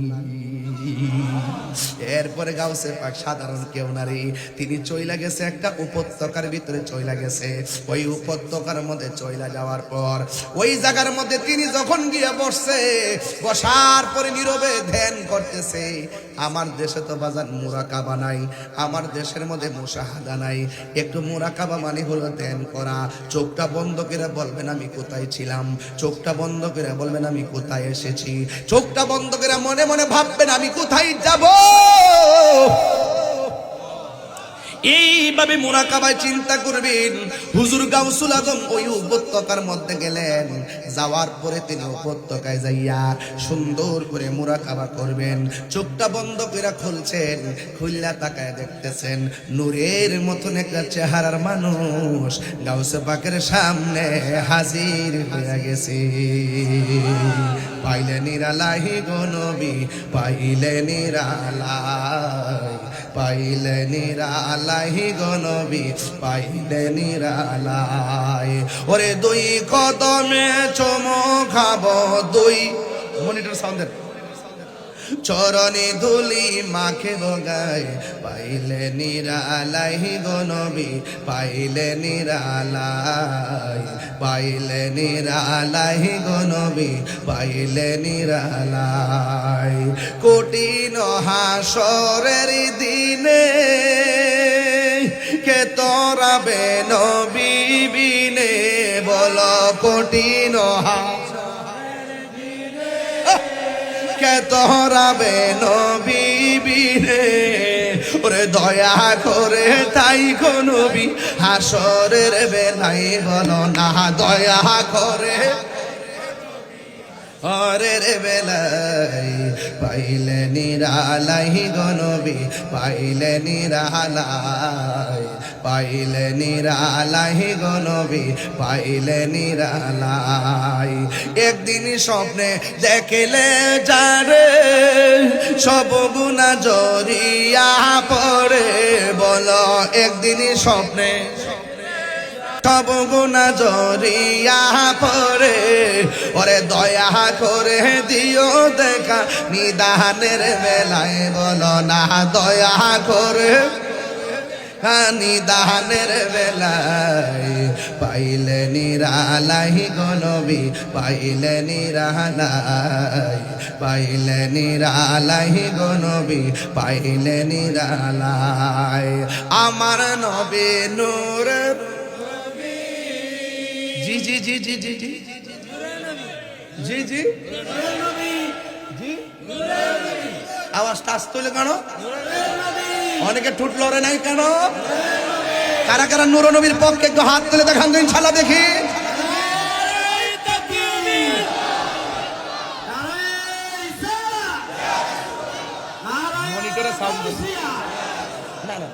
Speaker 1: এরপরে গাউসে পাক সাধারণ কেউ না রে, তিনি চইলা গেছে একটা উপত্যকার ভিতরে চইলা গেছে। ওই উপত্যকার মধ্যে চইলা যাওয়ার পর ওই জায়গার মধ্যে তিনি যখন গিয়ে বসছে, বসার পরে নীরবে ধ্যান করতেছে। আমার দেশে তো বাজার মুরাকাবা নাই, আমার দেশের মধ্যে মুশাহাদা নাই। একটু মুরাকাবা মানে হলো ধ্যান করা। চোখটা বন্ধ করে বলবেন আমি কোথায় ছিলাম, চোখটা বন্ধ করে বলবেন আমি কোথায় এসেছি, চোখটা বন্ধ করে মনে মনে ভাববেন আমি কোথায় যাব। এইভাবে মুরাকাবায় চিন্তা করবেন। হুজুর গাউসুল আজম ওই উপত্যকার মধ্যে গেলেন, যাওয়ার পরে তিনি উপত্যকায় যাইয়া সুন্দর করে মুরাকাবা করবেন। চোখটা বন্ধ করে খুলছেন, খুললা তাকায় দেখতেছেন নূরের মতন একটা চেহারার মানুষ গাউসে পাকের সামনে হাজির হয়ে গেছে। পাইলে নিরালাহি গো নবী, পাইলে নিরালাই, পাইলে নিরালাহি গো নবী, পাইলে নিরালাই। ওরে দুই কদমে চুমো খাবো, দুই মনিটর সাউন্ডের চরণে ধুলি মাখে গায়, পাইলে নিরালাহি গো নবী, পাইলে নিরালাই, পাইলে নিরালাহি গো নবী, পাইলে নিরালাই। কঠিন হাসরের দিনে কে তোরাবে নবী বিনে, বলো কঠিন কে তোরাবে নবী বিনে। ওরে দয়া করে তাই গো নবী হাসরের বেলায় বলো না, দয়া করে হরের বেলায়, পাইলে নিরালাই গো নবী, পাইলে নিরালাই, পাইলে নিরালাই গো নবী, পাইলে নিরালাই। একদিন স্বপ্নে দেখলে যারে সব গুনাহ জড়িয়া পড়ে, বলো একদিন স্বপ্নে সব গুনাহ জড়িয়া পড়ে। ওরে দয়া করে দিও দেখা নিদানের বেলায়, বলো না দয়া করে নিদানের বেলায়, পাইলে নিরালাই গো নবী, পাইলে নিরালাই, পাইলে নিরালাই গো নবী, পাইলে নিরালাই। আমার নবী নূরের, জি জি জি জি জি জি জি জি জি, আওয়াজটা আসতে হইলে কেন? অনেকে ঠুট লড়ে নাই কেন? কারা কারা নূর নবীর পক্ষে একটু হাত তুলে দেখান তো ইনশাআল্লাহ দেখি। মনিটরে সাউন্ড না না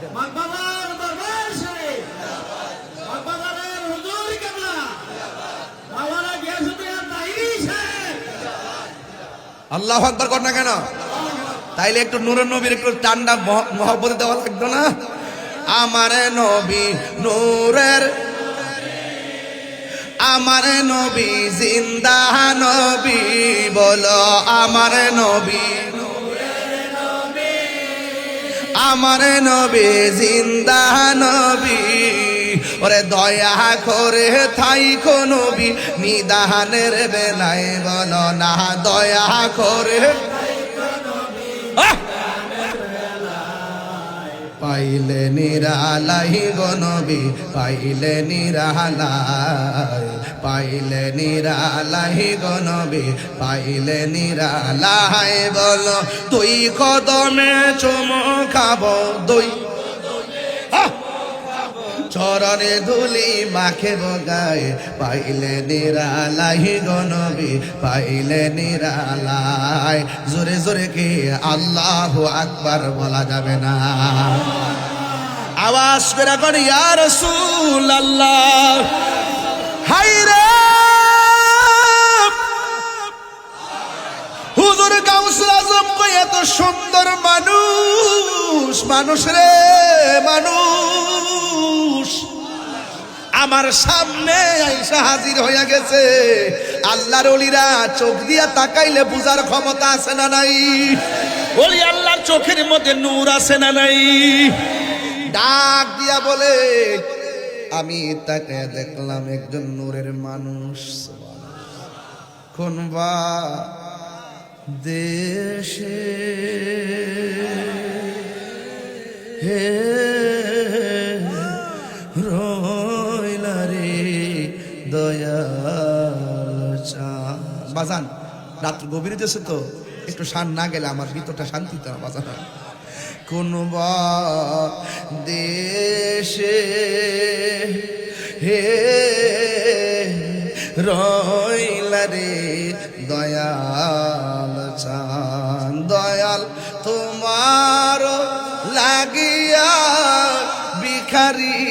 Speaker 1: আল্লাহু আকবার কর না কেন? তাইলে একটু নূরের নবীর একটু টান্ডা মহব্বত দেওয়া লাগতো না? আমার নবী নূরের, আমার নবী জিন্দা নবী, বলো আমার নবী আমার নবী জিন্দা নবী, ওরে দয়া করে থাইকো নবী নিদানের বেলায় বলো না দয়া করে। পাইলে নিরালাই গো নবী পাইলে নিরালাই, পাইলে নিরালাই গো নবী পাইলে নিরালাই বলো দুই কদমে চুমো খাবো, দুই চরণে ধুলি মাখে গায়ে, পাইলে নিরালাই গো নবী পাইলে নিরালাই। জোরে জোরে কি আল্লাহু আকবার বলা যাবে না? আওয়াজ করে কোন ইয়া রাসূলুল্লাহ। হায়রে হুজুর গাউসুল আজম কই এত সুন্দর মানুষ, মানুষ রে মানুষ আমার সামনে আইসা হাজির হইয়া গেছে। আল্লাহর ওলিরা চোখ দিয়া তাকাইলে বুঝার ক্ষমতা আছে না নাই?
Speaker 2: ওলি আল্লাহর চোখের মধ্যে নূর আছে না নাই?
Speaker 1: ডাক দিয়া বলে আমি তাকে দেখলাম একজন নূরের মানুষ। কোন বা দেশে হে রইলা রে দয়াল চাঁদ। বাজান রাত্র গভীর হয়েছে তো, একটু শান না গেলে আমার ভিতরটা শান্তি তো বাজান। কোন দেশে হে রইলা রে দয়াল চাঁদ, দয়াল তোমার লাগিয়া ভিখারি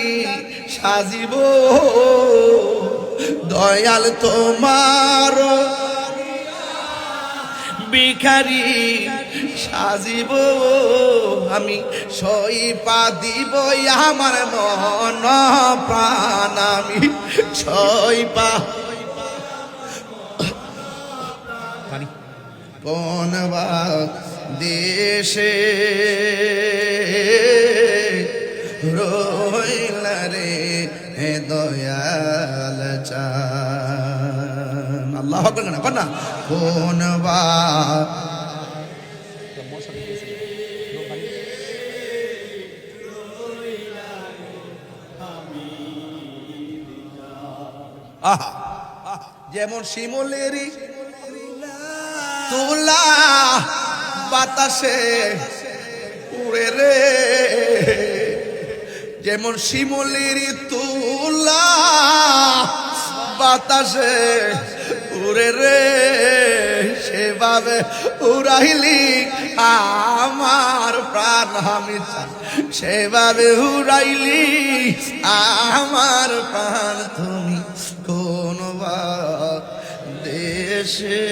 Speaker 1: সাজিব, দয়াল তোমার ভিখারি সাজিব, আমি সইপা দিব আমার মন প্রাণ, আমি সইপা। কোন দেশে রইলা রে দয়াল চান। আল্লাহ না কোন যেমন শিমুলেরি তুলা বাতাসে উড়ে রে, যেমন শিমুলেরি তুলা বাতাসে উড়ে রে, সেভাবে উড়াইলি আমার প্রাণ, আমি সেভাবে উড়াইলি আমার প্রাণ। তুমি কোন দেশে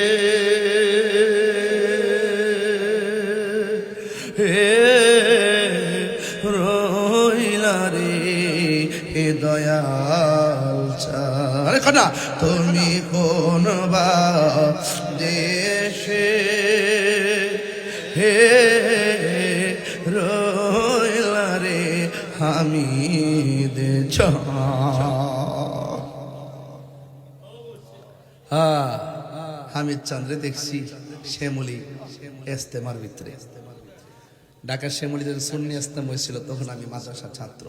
Speaker 1: রইলা রে দয়াল চাঁদ, তুমি কোন দেশে হে রইলা রে হামিদ হামিদ চাঁদরে দেখছি শ্যামলী ইস্তেমার ভিতরে। ঢাকার শ্যামলীতে সুন্নি ইস্তেমা হয়েছিল, তখন আমি মাদ্রাসার ছাত্র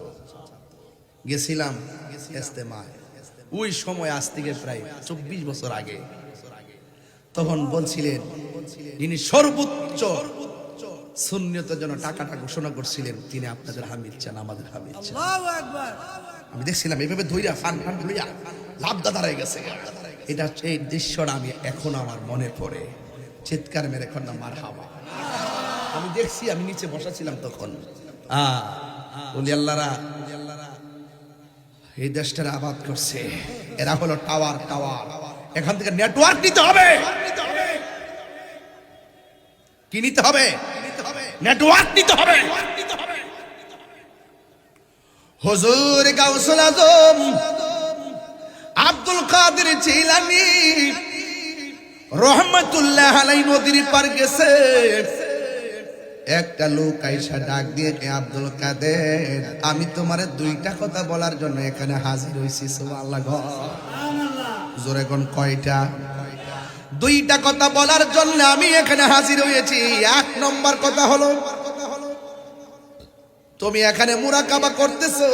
Speaker 1: গেছিলাম ইস্তেমায়। ওই সময় আজ থেকে প্রায় 24 বছর আগে। তখন বলছিলেন যিনি সর্বোচ্চ সুন্নিয়তের জন্য টাকাটা ঘোষণা করছিলেন, তিনি আপনাদের হামিদ চান, আমাদের হামিদ চান। আমি দেখছিলাম এইভাবে ধইরা ফান ফান লইয়া লাভদা দাঁড়ায় গেছে। এটা এই দৃশ্যটা আমি এখন আমার মনে পড়ে, চিৎকার মেরে কন্যা মারহাবা। আমি দেখছি, আমি নিচে বসা ছিলাম তখন। ওলি আল্লাহরা এই দেশটার আবাদ করছে। এরা হলো টাওয়ার, টাওয়ার। এখান থেকে নেটওয়ার্ক নিতে হবে। কি নিতে হবে? নেটওয়ার্ক নিতে হবে। হুজুর গাউসুল আজম আব্দুল কাদের জিলানী রহমাতুল্লাহ আলাইহি নদীর পার গেছে। একটা লোক আইসা ডাক দিয়ে কে আব্দুল কাদের, আমি তোমারে দুইটা কথা বলার জন্য এখানে হাজির হইছি। সুবহানাল্লাহ গো, জোরে কোন কয়টা? দুইটা কথা বলার জন্য আমি এখানে হাজির হয়েছি। এক নম্বর কথা হলো, তুমি এখানে মুরাকাবা করতেছো,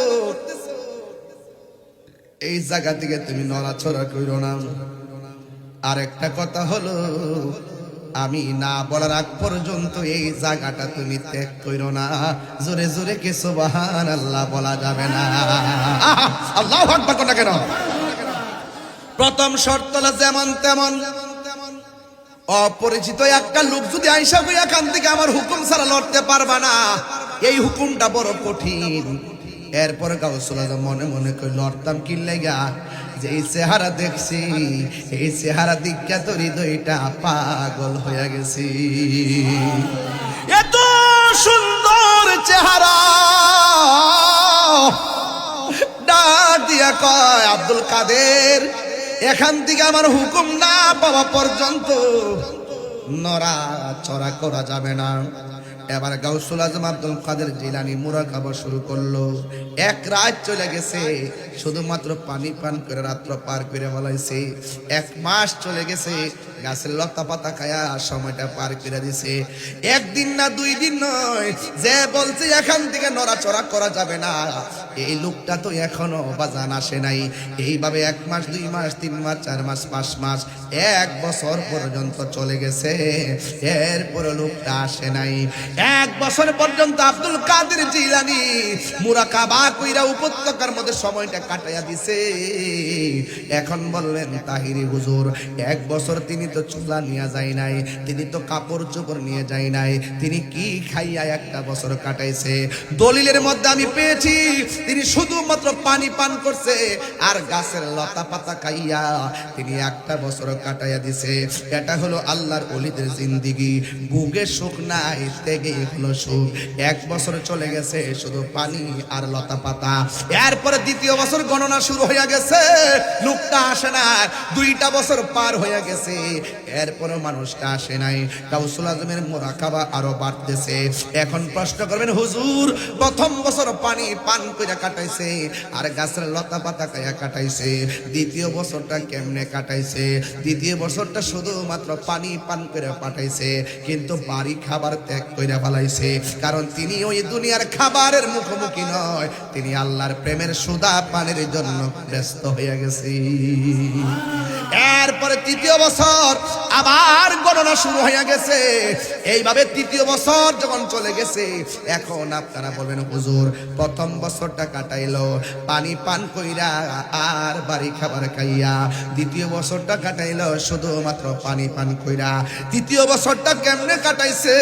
Speaker 1: এই জায়গা থেকে তুমি নড়াচড়া কইরো না। আরেকটা কথা হলো, আমি না বলার আগ পর্যন্ত এই জায়গাটা তুমি ত্যাগ কইরো না। জোরে জোরে কে সুবহানাল্লাহ বলা যাবে না? আল্লাহু আকবার কোন কেন? প্রথম শর্ত হলো যেমন তেমন অপরিচিত একটা লোক যদি আইসা কই এখান থেকে আমার হুকুম ছাড়া লড়তে পারবা না, এই হুকুমটা বড় কঠিন। এরপরে গাউসুল আজম মনে মনে কই লড়তাম কি লাগা, যে এই চেহারা দেখছি, এই চেহারা দিকা তো হৃদয়টা পাগল হয়ে গেছি। এত সুন্দর চেহারা, ডাক দিয়া কয় আব্দুল কাদের, এখান থেকে আমার হুকুম না পাওয়া পর্যন্ত নড়াচড়া করা যাবে না। এবার গাউসুল আজম আব্দুল কাদের জিলানী মুরাকাবা শুরু করলো। এক রাত চলে গেছে, শুধুমাত্র পানি পান করে রাত্র পার করে বলাইছে। এক মাস চলে গেছে, গাছের লতা পাতা খায়া সময়টা পার করে দিছে। একদিন না দুই দিন নয়, যে বলছে এখান থেকে নড়াচড়া করা যাবে না, এই লোকটা তো এখনো বাজান আসে নাই। এইভাবে এক মাস, দুই মাস, তিন মাস, চার মাস, 5 মাস, 1 বছর পর্যন্ত চলে গেছে। এরপরে লোকটা আসে নাই। 1 বছর পর্যন্ত আব্দুল কাদের জিলানী মুরাকাবা কইরা উপত্যকার মধ্যে সময়টা কাটাইয়া দিছে। এখন বললেন তাহিরি হুজুর, 1 বছর তিনি তো চুলা নিয়ে যায় নাই, তিনি তো কাপড় চোপড় নিয়ে যায় নাই, তিনি কি খাইয়া 1টা বছর কাটাইছে? দলিলের মধ্যে আমি পেয়েছি তিনি শুধুমাত্র পানি পান করছে আর গাছের লতা পাতা খাইয়া তিনি 1টা বছর কাটাইয়া দিছে। এটা হলো আল্লাহর ওলিদের জিন্দেগি। বুকে সুখ নাই, তেগে হলো সুখ। 1 বছর চলে গেছে শুধু পানি আর লতা পাতা। এরপরে 2য় বছর গণনা শুরু হয়ে গেছে, লোকটা আসে না। 2টা বছর পার হয়ে গেছে, এরপরে মানুষটা আসে নাই। গাউসুল আজমের মুরাকাবা আরো বাড়তেছে। এখন প্রশ্ন করবেন হুজুর, প্রথম বছর পানি পান করে কাটাইছে আর গাছের লতা পাতা খাইয়া কাটাইছে, 2য় বছরটা কেমনে কাটাইছে? 2য় বছরটা শুধুমাত্র পানি পান করে পাঠাইছে, কিন্তু বাড়ি খাবার ত্যাগ করে ফেলাইছে। কারণ তিনি ওই দুনিয়ার খাবারের মুখোমুখি নয়, তিনি আল্লাহর প্রেমের সুধা পানের জন্য ব্যস্ত হয়ে গেছে। এরপরে 3য় বছর আবার গণনা শুরু হয়ে গেছে। এইভাবে 3য় বছর যখন চলে গেছে, এখন আপনারা বলবেন হুজুর, প্রথম বছরটা কাটাইলো পানি পান কইরা আর বাড়ি খাবার খাইয়া, 2য় বছরটা কাটাইলো শুধুমাত্র পানি পান কইরা। 3য় বছরটা কেমনে কাটাইছে?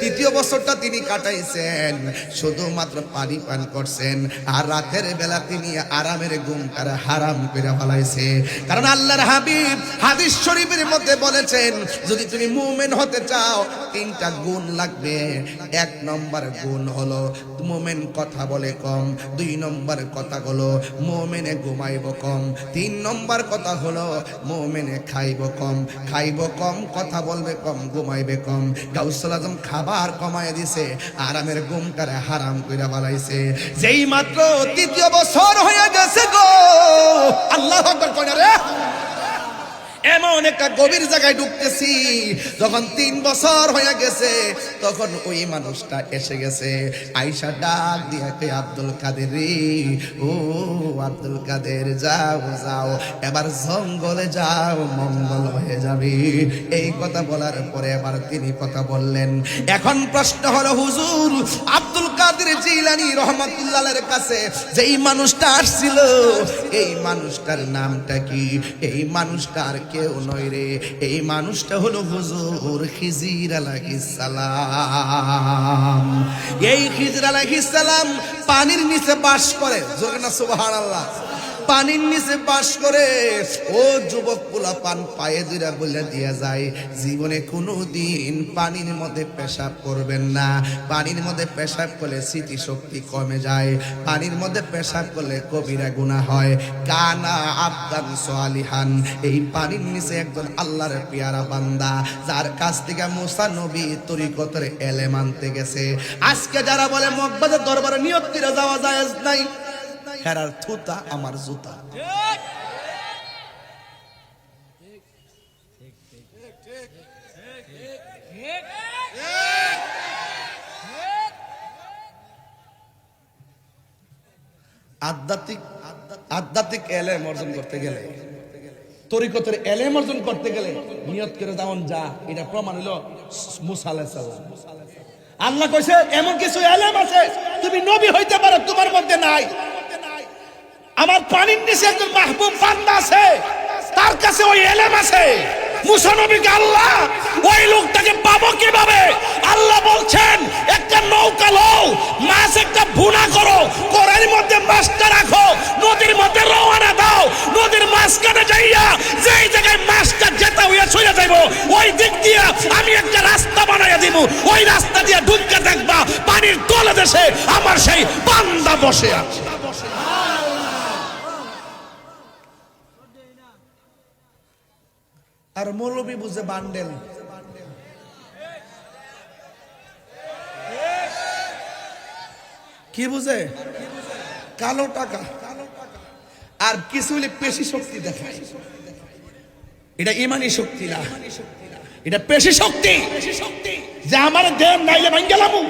Speaker 1: 3য় বছরটা তিনি কাটাইছেন শুধুমাত্র পানি পান করছেন, আর রাতের বেলা তিনি আরামের ঘুমটা হারাম করে ফেলাইছে। কারণ আল্লাহর হাবিব হাদিস শরীফের মধ্যে বলেছেন, যদি তুমি মুমিন হতে চাও 3টা গুণ লাগবে। 1 নম্বর গুণ হলো মুমিন কথা বলে কম, 2 নম্বর কথা হলো মুমিনে ঘুমাইব কম, 3 নম্বর কথা হলো মুমিনে খাইব কম। খাইব কম, কথা বলবে কম, ঘুমাইবে কম। গাউসুল আজম খাবার কমায় দিছে, আরামের ঘুমটারে হারাম কইরা বালাইছে। যেই মাত্র 3য় বছর হয়ে গেছে গো, আল্লাহু আকবার কইনা রে, এমন একটা গভীর জায়গায় ঢুকতেছি। যখন 3 বছর হয়ে গেছে, তখন ওই মানুষটা এসে গেছে। আয়েশা ডাক দিয়ে আব্দুল কাদের রে, ও আব্দুল কাদের, যাও যাও, এবার জঙ্গলে যাও, মঙ্গল হয়ে যাবে। এই কথা বলার পরে এবার তিনি কথা বললেন। এখন প্রশ্ন হলো হুজুর, আব্দুল কাদের জিলানী রহমাতুল্লাহের কাছে যেই মানুষটা আসছিল, এই মানুষটার নামটা কি? এই মানুষটার কেউ নয় রে, এই মানুষটা হলো হুজুর খিজির আলাইহিস সালাম। এই খিজির আলাইহিস সালাম পানির নিচে বাস করে, জোরে না সুবহানাল্লাহ। পানির নিচে বাস করে। ও যুবক পোলাপান পায়ে দুইরা বলে দিয়া যায়, জীবনে কোনোদিন পানির মধ্যে পেশাব করবেন না। পানির মধ্যে পেশাব করলে স্মৃতিশক্তি কমে যায়, পানির মধ্যে পেশাব করলে কবিরা গুনাহ হয়। কানা আবদান সালিহান, এই পানির নিচে একজন আল্লাহর পেয়ারা বান্দা, যার কাছ থেকে মুসা নবী তরিকতের এলেম আনতে গেছে। আজকে যারা বলে মকবাদের দরবারে নিয়ত করে যাওয়া জায়েজ নাই, হেরার থুতা আমার জুতা। আধ্যাত্মিক এলেম অর্জন করতে গেলে, তরিকতের এলেম অর্জন করতে গেলে নিয়ত করে যেমন যা, এটা প্রমাণ হলো মুসা আলাইহিস সালাম। আল্লাহ কইছে এমন কিছু এলেম আছে তুমি নবী হইতে পারো, তোমার মধ্যে নাই। আমার পানির নিচে একজন মাহবুব বান্দা আছে, তার কাছে ওই এলেম আছে। মুসা নবীকে আল্লাহ ওই লোকটাকে পাবো কিভাবে? আল্লাহ বলছেন একটা নৌকা লও, মাছ একটা ভুনা করো, কড়াইয়ের মধ্যে মাছটা রাখো, নদীর মধ্যে রওনা দাও, নদীর মাঝখানে যাইয়া যেই জায়গায় মাছটা যেতে হইয়া চলে যাইব, ওই দিক দিয়ে আমি একটা রাস্তা বানাইয়া দিব, ওই রাস্তা দিয়ে ঢুকে দেখবা পানির তলে দেশে আমার সেই বান্দা বসে আছে। আর মৌলবী বুঝে বান্ডেল। কি বুঝে? কালো টাকা। আর কিছু হলে পেশি শক্তি দেখায়। এটা ইমানি শক্তি না, এটা পেশি শক্তি। যে আমার দেন নাইলে ভাঙ্গেলামু,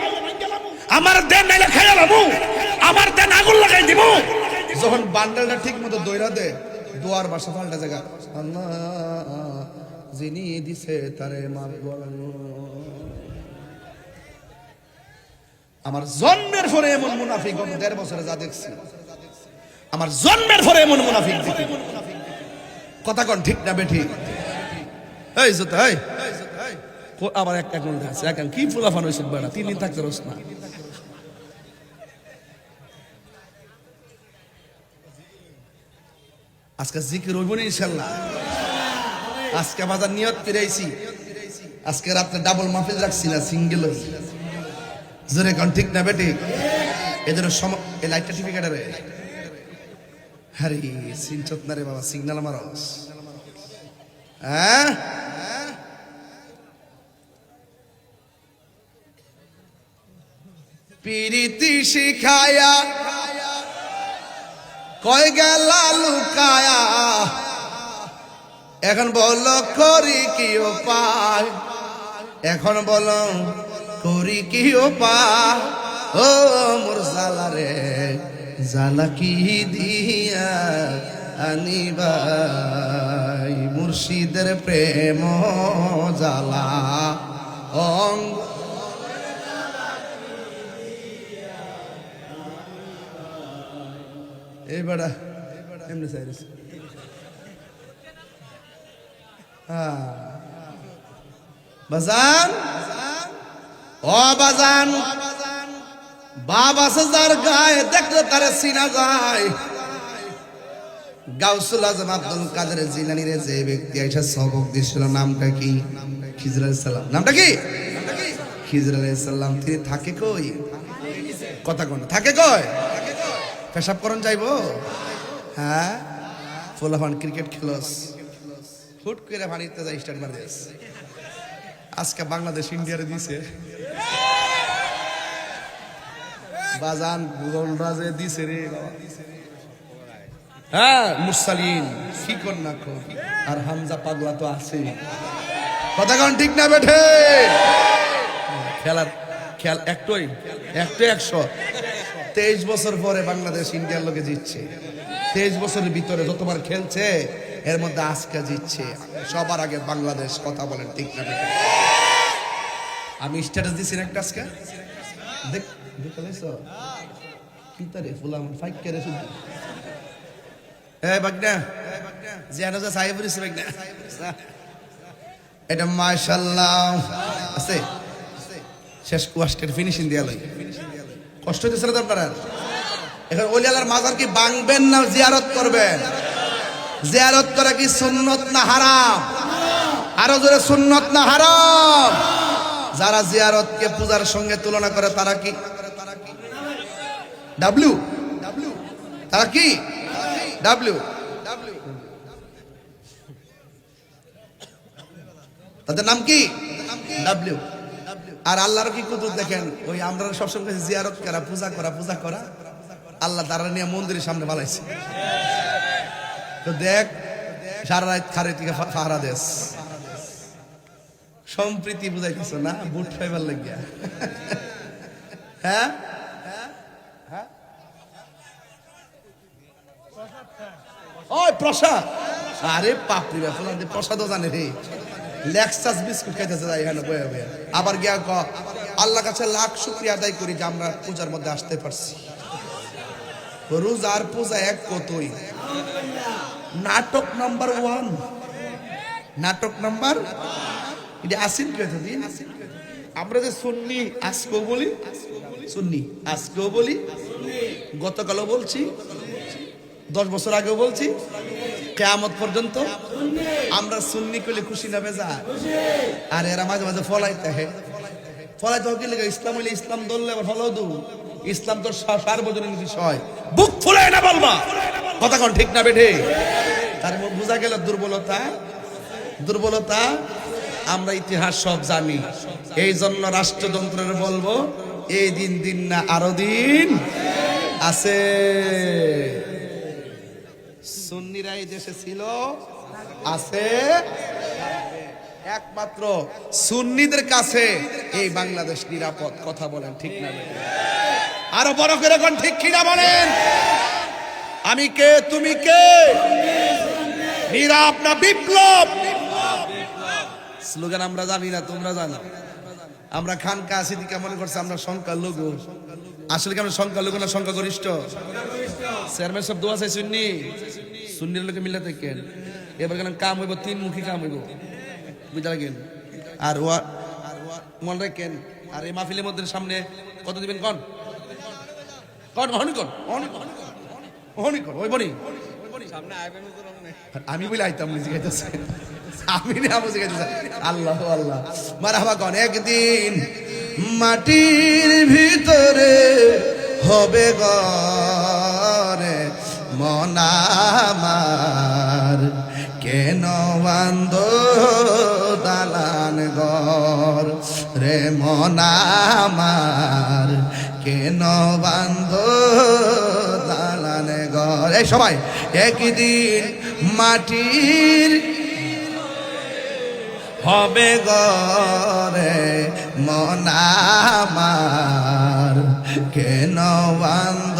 Speaker 1: আমার দেন নাইলে খাইলামু, আমার দেন আগুন লাগাই দিব। যখন বান্ডেলটা ঠিক মতো দইরা দে, দুয়ার বাসা পাল্টা জায়গা, আল্লাহ যিনি দিছে তারে মাফ করুন। আমার জন্মের পরে এমন মুনাফিক 1.5 বছরে যা দেখছি, আমার জন্মের পরে এমন মুনাফিক দেখি। কথা কোন ঠিক না বেঠিক? এই জুতা এই আবার এক মিনিট আছে, এখন কি ফুলাফান হইছে বড়া, 3 দিন থাকতে রস না। আজকে জিকির হইব না ইনশাআল্লাহ। আজকে বাজার নিয়ত ফিরাইছি, আজকে রাতে ডাবল মাহফিল রাখছি না, সিঙ্গেল। জোরে কোন ঠিক না বেঠিক? এদের এই লাইটটা টিভি কাটারে, আরে সিনচত না রে বাবা, সিগন্যাল মারস। হ্যাঁ পিরিতি শিখায়া কয় গেলা লুকায়া, এখন বলো করি কি উপায়, এখন বলো করি কি উপায়। ও মোর জালা রে জালা কি দিয়া আনিবাই, মুর্শিদের প্রেম জালা অঙ্গ। এই বেড়া এমনি চাইছিস বাজান, ও বাজান, বাবা সাজার গায়ে দেখলে তারে চিনা যায়। গাউসুল আজম আব্দুল কাদের জিলানী রে যে ব্যক্তি আইসা সবক দিছিল, নামটা কি? খিজর আলাইহিস সালাম। নামটা কি? খিজর আলাইহিস সালাম। তিনি থাকে কই? কথা কোন থাকে কই? পেশাব করন যাইবো? হ্যাঁ, ফুলাফান ক্রিকেট খেলস, ফুট করে পানিতে যাই স্টার্ট মার দিস। আজকে বাংলাদেশ ইন্ডিয়ারে দিছে বাজান, গোলরাজে দিছে রে বাবা। হ্যাঁ মুরসালিন কি কর না কর, আর হামজা পাগলা তো আছে। কথা কোন ঠিক না বেঠে? খেলার খেল একটাই 100। 23 বছর পরে বাংলাদেশ ইন্ডিয়ার লোকে জিতছে। 23 বছরের ভিতরে যতবার খেলছে এর মধ্যে আজকে জিতছে। সবার আগে বাংলাদেশ। কথা বলেন ঠিক না বেঠে? আমি স্ট্যাটাস দিছি একটা আজকে, দেখ দেখাইছো কি তারে ফুলাম ফাইক করে শুধু। এই বাগনা জিয়ানো যা সাহেব রিস বাগনা, এটা মাশাআল্লাহ আছে। শেষ কোয়াস্টের ফিনিশিং দিয়া লই, কষ্ট হইতেছে না আপনারা? এখন ওলি আল্লাহর মাজার কি ভাঙবেন না জিয়ারত করবেন? জিয়ারত করা কি সুন্নত না হারাম? আরো জোরে, সুন্নত না হারাম? যারা জিয়ারতকে পূজার সঙ্গে তুলনা করে তারা কি ডাব্লিউ? তারা কি ডাব্লিউ? তাদের নাম কি ডাব্লিউ। আর আল্লাহর কি কুতুব দেখেন, ওই আমরা সবসময় জিয়ারত করা, পূজা করা আল্লাহ তারা নিয়ে মন্দিরের সামনে বানাইছে। তো দেখ, সারা রাত খারে থেকে ফাহারা দেশ সম্প্রীতি বুঝাইতেছ না, বুট ফাইবার লাগিয়া। হ্যাঁ, ওই প্রসাদ, আরে পাপড়ি ব্যাপার, প্রসাদও জানে রে। লেক্সাস বিস্কুট খাইতেছে যাই এখানে বয়ে বয়ে। আবার গিয়া ক আল্লাহ কাছে লাখ শুকরিয়া আদায় করি যে আমরা পূজার মধ্যে আসতে পারছি। রোজার পূজা এক কতই। নাটক নাম্বার 1, নাটক নাম্বার এটা আসিন দিন। আমরা যে সুন্নি আজকেও বলি, সুন্নি আজকেও বলি, গতকালও বলছি, 10 বছর আগেও বলছি, কিয়ামত পর্যন্ত আমরা সুন্নি করলে খুশি না বেজা? আর এরা মাঝে মাঝে ফলাইতে কি লেগে, ইসলাম হইলে ইসলাম ধরলে আবার ফলাও দু। ইসলাম তো সার্বজনীন বিষয়, বুক ফুলে না বলবা কথা কোন ঠিক না বেঠে? তার বোঝা গেল দুর্বলতা। আমরা ইতিহাস সব জানি, এই জন্য রাষ্ট্রযন্ত্রের বলবো এই দিন না আরো দিন আছে। সুন্নিরা এই দেশে ছিল, আছে, একমাত্র সুন্নিদের কাছে এই বাংলাদেশ নিরাপদ। কথা বলেন ঠিক না? আরো বড় করে কোন ঠিক কিনা বলেন? আমি কে, তুমি কে? নীরব না বিপ্লব? স্লোগান আমরা জানি না, তোমরা জানো। আমরা খানকা আসিদি কেমন করছে, আমরা সংখ্যালঘু। আসলে কি আমরা সংখ্যালঘু না সংখ্যাগরিষ্ঠ? চেয়ারম্যান সব দোয়া চাই সুন্নির লোকে মিলে থাকেন। এবার কেন কাম হইব, 3 মুখী কাম হইব, বুঝতে লাগেন। আর মনে রাখেন, আর এই মাহফিলের মধ্যে সামনে কত দিবেন কন ওই বনি আমি বলে আইতাম জিজ্ঞাসা, আমি না জিজ্ঞাসা। আল্লাহ আল্লাহ মারহাবা কন। একদিন মাটির ভিতরে হবে ঘরে মন আমার, কেন বান্ধ দালান ঘর রে মন আমার, কেন বান্ধ দালান ঘর। এই সবাই একদিন মাটির হবে ঘরে মন আমার, কেন বান্ধ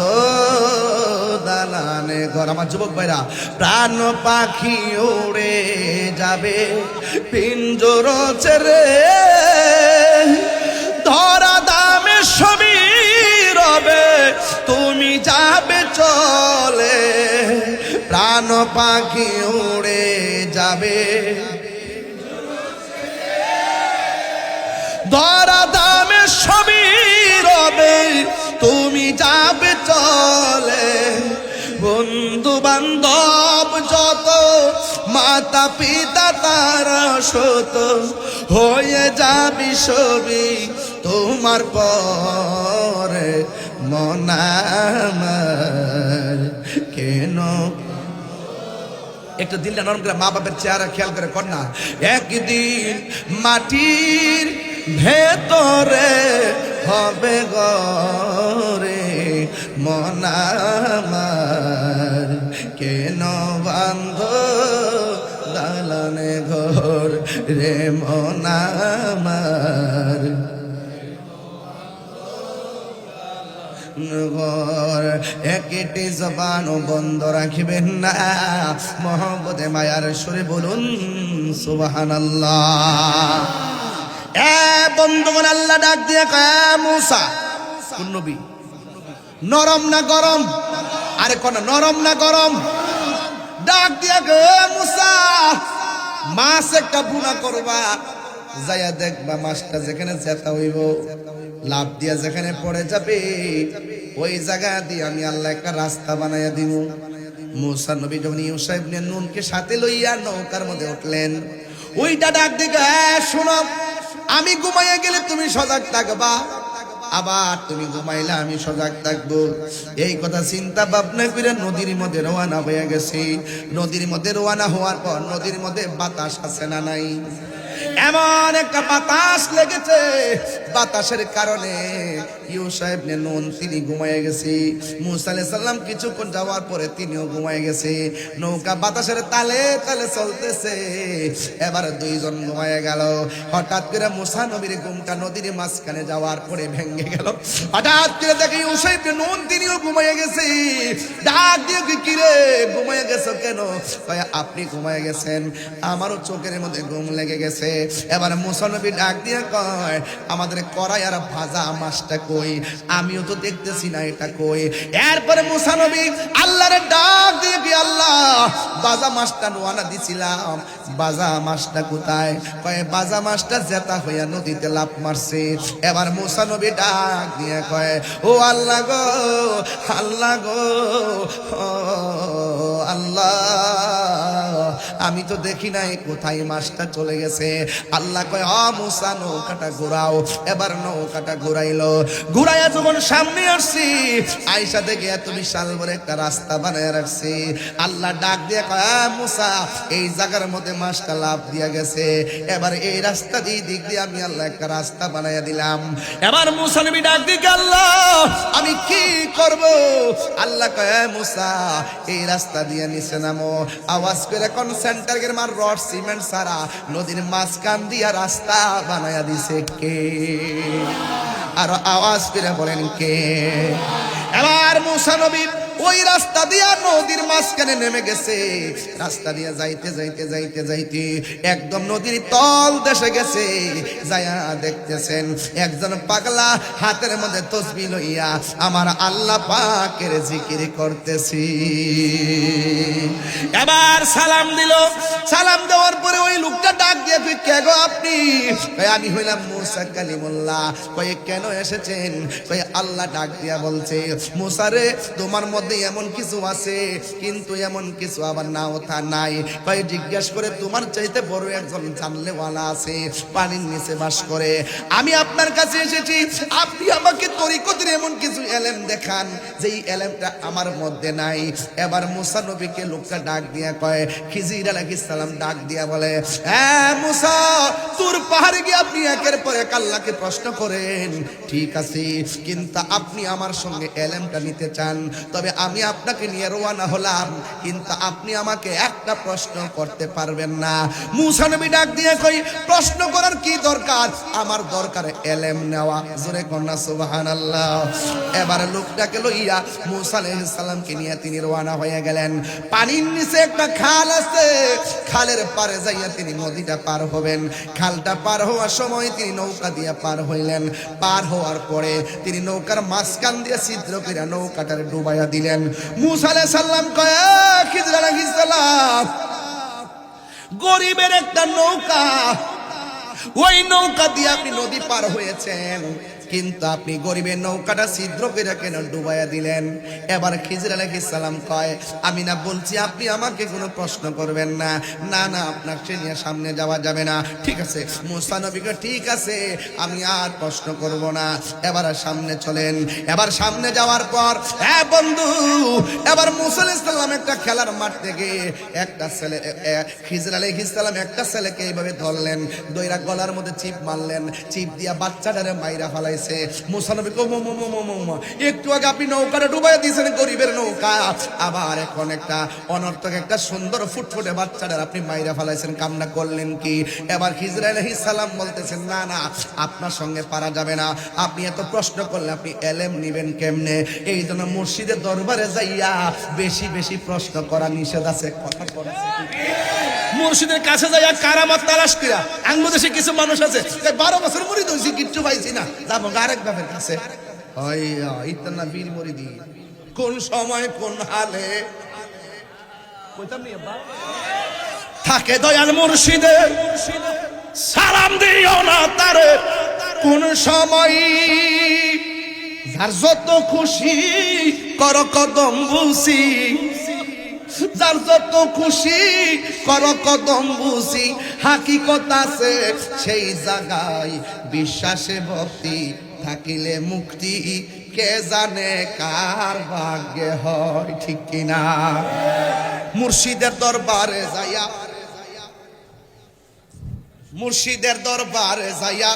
Speaker 1: দালানে ঘর। আমার যুবক ভাইরা, প্রাণ পাখি উড়ে যাবে পিঞ্জর ছেড়ে, ধরা দামে সবই রবে তুমি যাবে চলে। প্রাণ পাখি উড়ে যাবে, ধরা দামে সবই রবে তুমি যাবে চলে। বন্ধু বান্ধব যত, মাতা পিতা তারা শত, হয়ে যাবি সবই তোমার পরে মন আমার, কেন একটু দিলটা নরম করে মা বাপের চেহারা খেয়াল করে কর না। একদিন মাটির ভেতরে হবে ঘরে মন আমার, কেন বান্ধ দালানে ঘর রে মন আমার। একটি জবান বন্ধ রাখবেন না, মহব্বতে মায়ার সুরে বলুন সুবহানাল্লাহ। বন্ধুগণ, আল্লাহ ডাক দিয়ে কয় মুসা, কোন নবী? নরম না গরম? আরে কোন নরম না গরম? ডাক দিয়ে কয় মুসা, মাছ একটা বুনা করবা, যাইয়া দেখবা মাছটা যেখানে জেতা হইব লাভ দিয়া যেখানে পড়ে যাবে ওই জায়গা দিয়ে আমি আল্লাহ একটা রাস্তা বানাইয়া দিব। মুসা নবী যখন ইউসা ইবনে নুনকে সাথে লইয়া নৌকার মধ্যে উঠলেন, ওইটা ডাক দিকে, শোনো, আমি ঘুমাইয়া গেলে তুমি সজাগ থাকবা, আবার তুমি ঘুমাইলে আমি সজাগ থাকবো। এই কথা চিন্তা ভাবনা করে নদীর মধ্যে রওনা হয়ে গেছি। নদীর মধ্যে রওনা হওয়ার পর নদীর মধ্যে বাতাস আছে না নাই? এমন একটা বাতাস লেগেছে, বাতাসের কারণে ইউসা ইবনে নুন তিনি ঘুমায় গেছে। মুসা আলাইহিস সালাম কিছুক্ষণ যাওয়ার পরে তিনিও ঘুমায় গেছে। নৌকা বাতাসের তালে তালে চলতেছে, এবার দুইজন ঘুমায় গেল। হঠাৎ করে মুসা নবীর ঘুমটা নদীর মাঝখানে যাওয়ার পরে ভেঙে গেল। হঠাৎ করে দেখে ইউসা ইবনে নুন তিনিও ঘুমায় গেছে। ডাক দিয়ে, কি রে ঘুমায় গেছো কেন? কয়, আপনি ঘুমায় গেছেন, আমারও চোখের মধ্যে ঘুম লেগে গেছে। এবার মুসা নবী ডাক দিয়ে কয়, আমাদের কড়াই আর ভাজা মাছটা কই? আমিও তো দেখতেছি না, এটা কই? এরপরে মুসা নবী আল্লাহরে ডাক দিয়ে, কি আল্লাহ, ভাজা মাছটা নোয়ানা দিছিলাম, ভাজা মাছটা কোথায়? কয়, ভাজা মাছটা জেতা হইয়া নদীতে লাফ মারছে। এবার মুসা নবী ডাক দিয়ে কয়, ও আল্লাহ গো, আল্লাহ গো, আল্লাহ, আমি তো দেখি নাই কোথায় মাছটা চলে গেছে। আল্লাহ কয়, মুসা নৌকাটা ঘোরাও। এবার নৌকাটা ঘুরাইলো। ঘুরাইয়া যখন সামনে আসছি, আয়সা দেখে এত বিশাল বড় একটা রাস্তা বানায় রাখছি। আল্লাহ ডাক দিয়ে কয়, মুসা, এই জায়গার মধ্যে মাছটা লাফ দিয়া গেছে, এবার এই রাস্তা দিয়ে দিক দিয়ে আমি আল্লাহ একটা রাস্তা বানাইয়া দিলাম। এবার মুসা নবী ডাক দিয়ে, আল্লাহ আমি কি করব? আল্লাহ কয়, মুসা এই রাস্তা দিয়ে নিচে নামো। আওয়াজ করে কোন সেন্টারের মার রড সিমেন্ট সারা নদীর মাঝখান দিয়া রাস্তা বানায়া দিছে কে? আর আওয়াজ করে বলেন কে? এবার মুসা নবী ওই রাস্তা দিয়া নদীর মাঝখানে নেমে গেছে। রাস্তা দিয়া যাইতে যাইতে যাইতে যাইতে একদম নদীর তল দেশে গেছে। যায়া দেখতেছেন একজন পাগলা হাতের মধ্যে তসবিহ লইয়া আমার আল্লাহ পাকের জিকির করতেছি। এবার সালাম দিল। সালাম দেওয়ার পরে ওই লোকটা ডাক দিয়ে, তুই কে গো আপনি? আমি হইলাম মুসা কালিমুল্লাহ। কয়ে, কেন এসেছেন? কয়ে, আল্লাহ ডাক দিয়া বলছে, মুসা রে, তোমার মধ্যে এমন কিছু আছে, কিন্তু এমন কিছু আবার নাও তা নাই। কয়ে, জিজ্ঞেস করে তোমার চাইতে বড় একজন জানলেওয়ালা আছে, পানির নিচে বাস করে। আমি আপনার কাছে এসেছি, আপনি আমাকে তরিকতের এমন কিছু এলেম দেখান যেই এলেমটা আমার মধ্যে নাই। এবার মুসা নবীকে লোকটা ডাক দিয়া কয়, খিজির আলাইহিস সালাম ডাক দিয়া বলে, মুসা, তোর পাহাড়ে গিয়ে আপনি একের পর এক আল্লাহকে প্রশ্ন করেন, ঠিক আছে, কিন্তু আপনি আমার সঙ্গে এলেমটা নিতে চান, তবে আমি আপনাকে নিয়ে রওনা হলাম, কিন্তু আপনি আমাকে একটা প্রশ্ন করতে পারবেন না। মুসা নবী ডাক দিয়ে কই, প্রশ্ন করার কি দরকার? আমার দরকার এলেম নেওয়া। জোরে কন্যা সুবহানাল্লাহ। এবার লোকটাকে লইয়া মুসা আলাইহিস সালামকে নিয়ে তিনি রওনা হয়ে গেলেন। পানির নিচে একটা খাল আছে, খালের পারে যাইয়া তিনি নদীটা পার হবেন। খালটা পার হওয়ার সময় তিনি নৌকা দিয়ে পার হইলেন। পার হওয়ার পরে তিনি নৌকার মাঝখান দিয়ে ছিদ্র করে নৌকাটার ডুবাইয়া দিলেন। মুসা আলাইহিস সালাম কয়, খিজির আলাইহিস সালাম, গরিবের একটা নৌকা, ওই নৌকা দিয়ে আপনি নদী পার হয়েছেন, কিন্তু আপনি গরিবের নৌকাটা ছিদ্র করে কেন ডুবাইয়া দিলেন? এবার খিজির আলাইহিস সালাম কয়, আমি না বলছি আপনি আমাকে কোনো প্রশ্ন করবেন না? না না, আপনাকে নিয়ে সামনে যাওয়া যাবে না। ঠিক আছে। মুসা নবীকে, ঠিক আছে, আমি আর প্রশ্ন করব না, এবার সামনে চলেন। এবার সামনে যাওয়ার পর, হ্যাঁ বন্ধু, এবার মুসা আলাইহিস সালাম একটা খেলার মাঠ থেকে একটা ছেলে, খিজির আলাইহিস সালাম একটা ছেলেকে এইভাবে ধরলেন, দইরা গলার মধ্যে চিপ মারলেন, চিপ দিয়া বাচ্চাটারে মাইরা ফালাইছে। মুসা নবী কো, একটু আগে আপনি নৌকাটা ডুবাইয়া দিয়েছেন, গরিবের নৌকা, আবার এখন একটা অনর্থক একটা সুন্দর ফুটফুটে বাচ্চাটার আপনি মাইরা ফালাইছেন, কামনা করলেন কি? এবার খিজির আলাইহিস সালাম বলতেছেন, না না, আপনার সঙ্গে পারা যাবে না, আপনি এত প্রশ্ন করলে আপনি এলেম নিবেন কেমনে? এই জন্য মসজিদের দরবারে যাইয়া বেশি বেশি প্রশ্ন করা নিষেধ আছে। কথা বলেছে মুর্শিদের কাছে যাইয়া কারামত তালাশ করা। বাংলাদেশে কিছু মানুষ আছে 12 বছর মুরিদ হইছি, কিচ্ছু পাইছি না, যাবো আরেক বাপের কাছে। ইতনা বীর মুরিদি কোন সময় কোন হালে থাকে দয়াল মুর্শিদে, সালাম দিও না তারে কোন সময়, যার যত খুশি কর কদম বুসি, যার যত খুশি কর কদম বুসি, হাকিকত আছে সেই জায়গায় বিশ্বাসে ভক্তি থাকিলে মুক্তি, কে জানে কার ভাগ্যে হয় ঠিক কিনা। মুর্শিদের দরবারে যাইয়া, মুর্শিদের দরবারে যাইয়া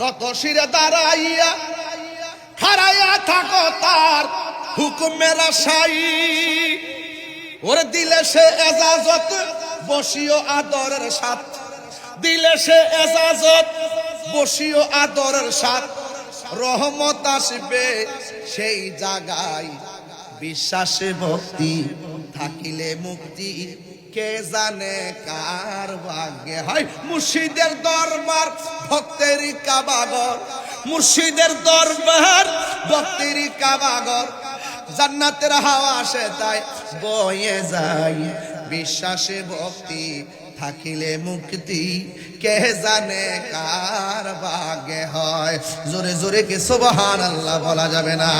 Speaker 1: নত শিরে দাঁড়াইয়া খাড়াইয়া থাকো তার হুকুমের আশাই, ওরে দিলে সে এজাজত বসিও আদরের সাথ, দিলে সে এজাজত বসিও আদরের সাথ, রহমত আসবে সেই জায়গায় বিশ্বাসে ভক্তি থাকিলে মুক্তি, কে জানে কার ভাগ্যে হয়। মুর্শিদের দরবার ভক্তের কাবাগর, মুর্শিদের দরবার ভক্তের কাবাগর, জান্নাতের হাওয়া আসে তাই বয়ে যায়, বিশ্বাসে ভক্তি থাকিলে মুক্তি, কে জানে কার ভাগ্যে হয়। জোরে জোরে কি সুবহানাল্লাহ বলা যাবে না?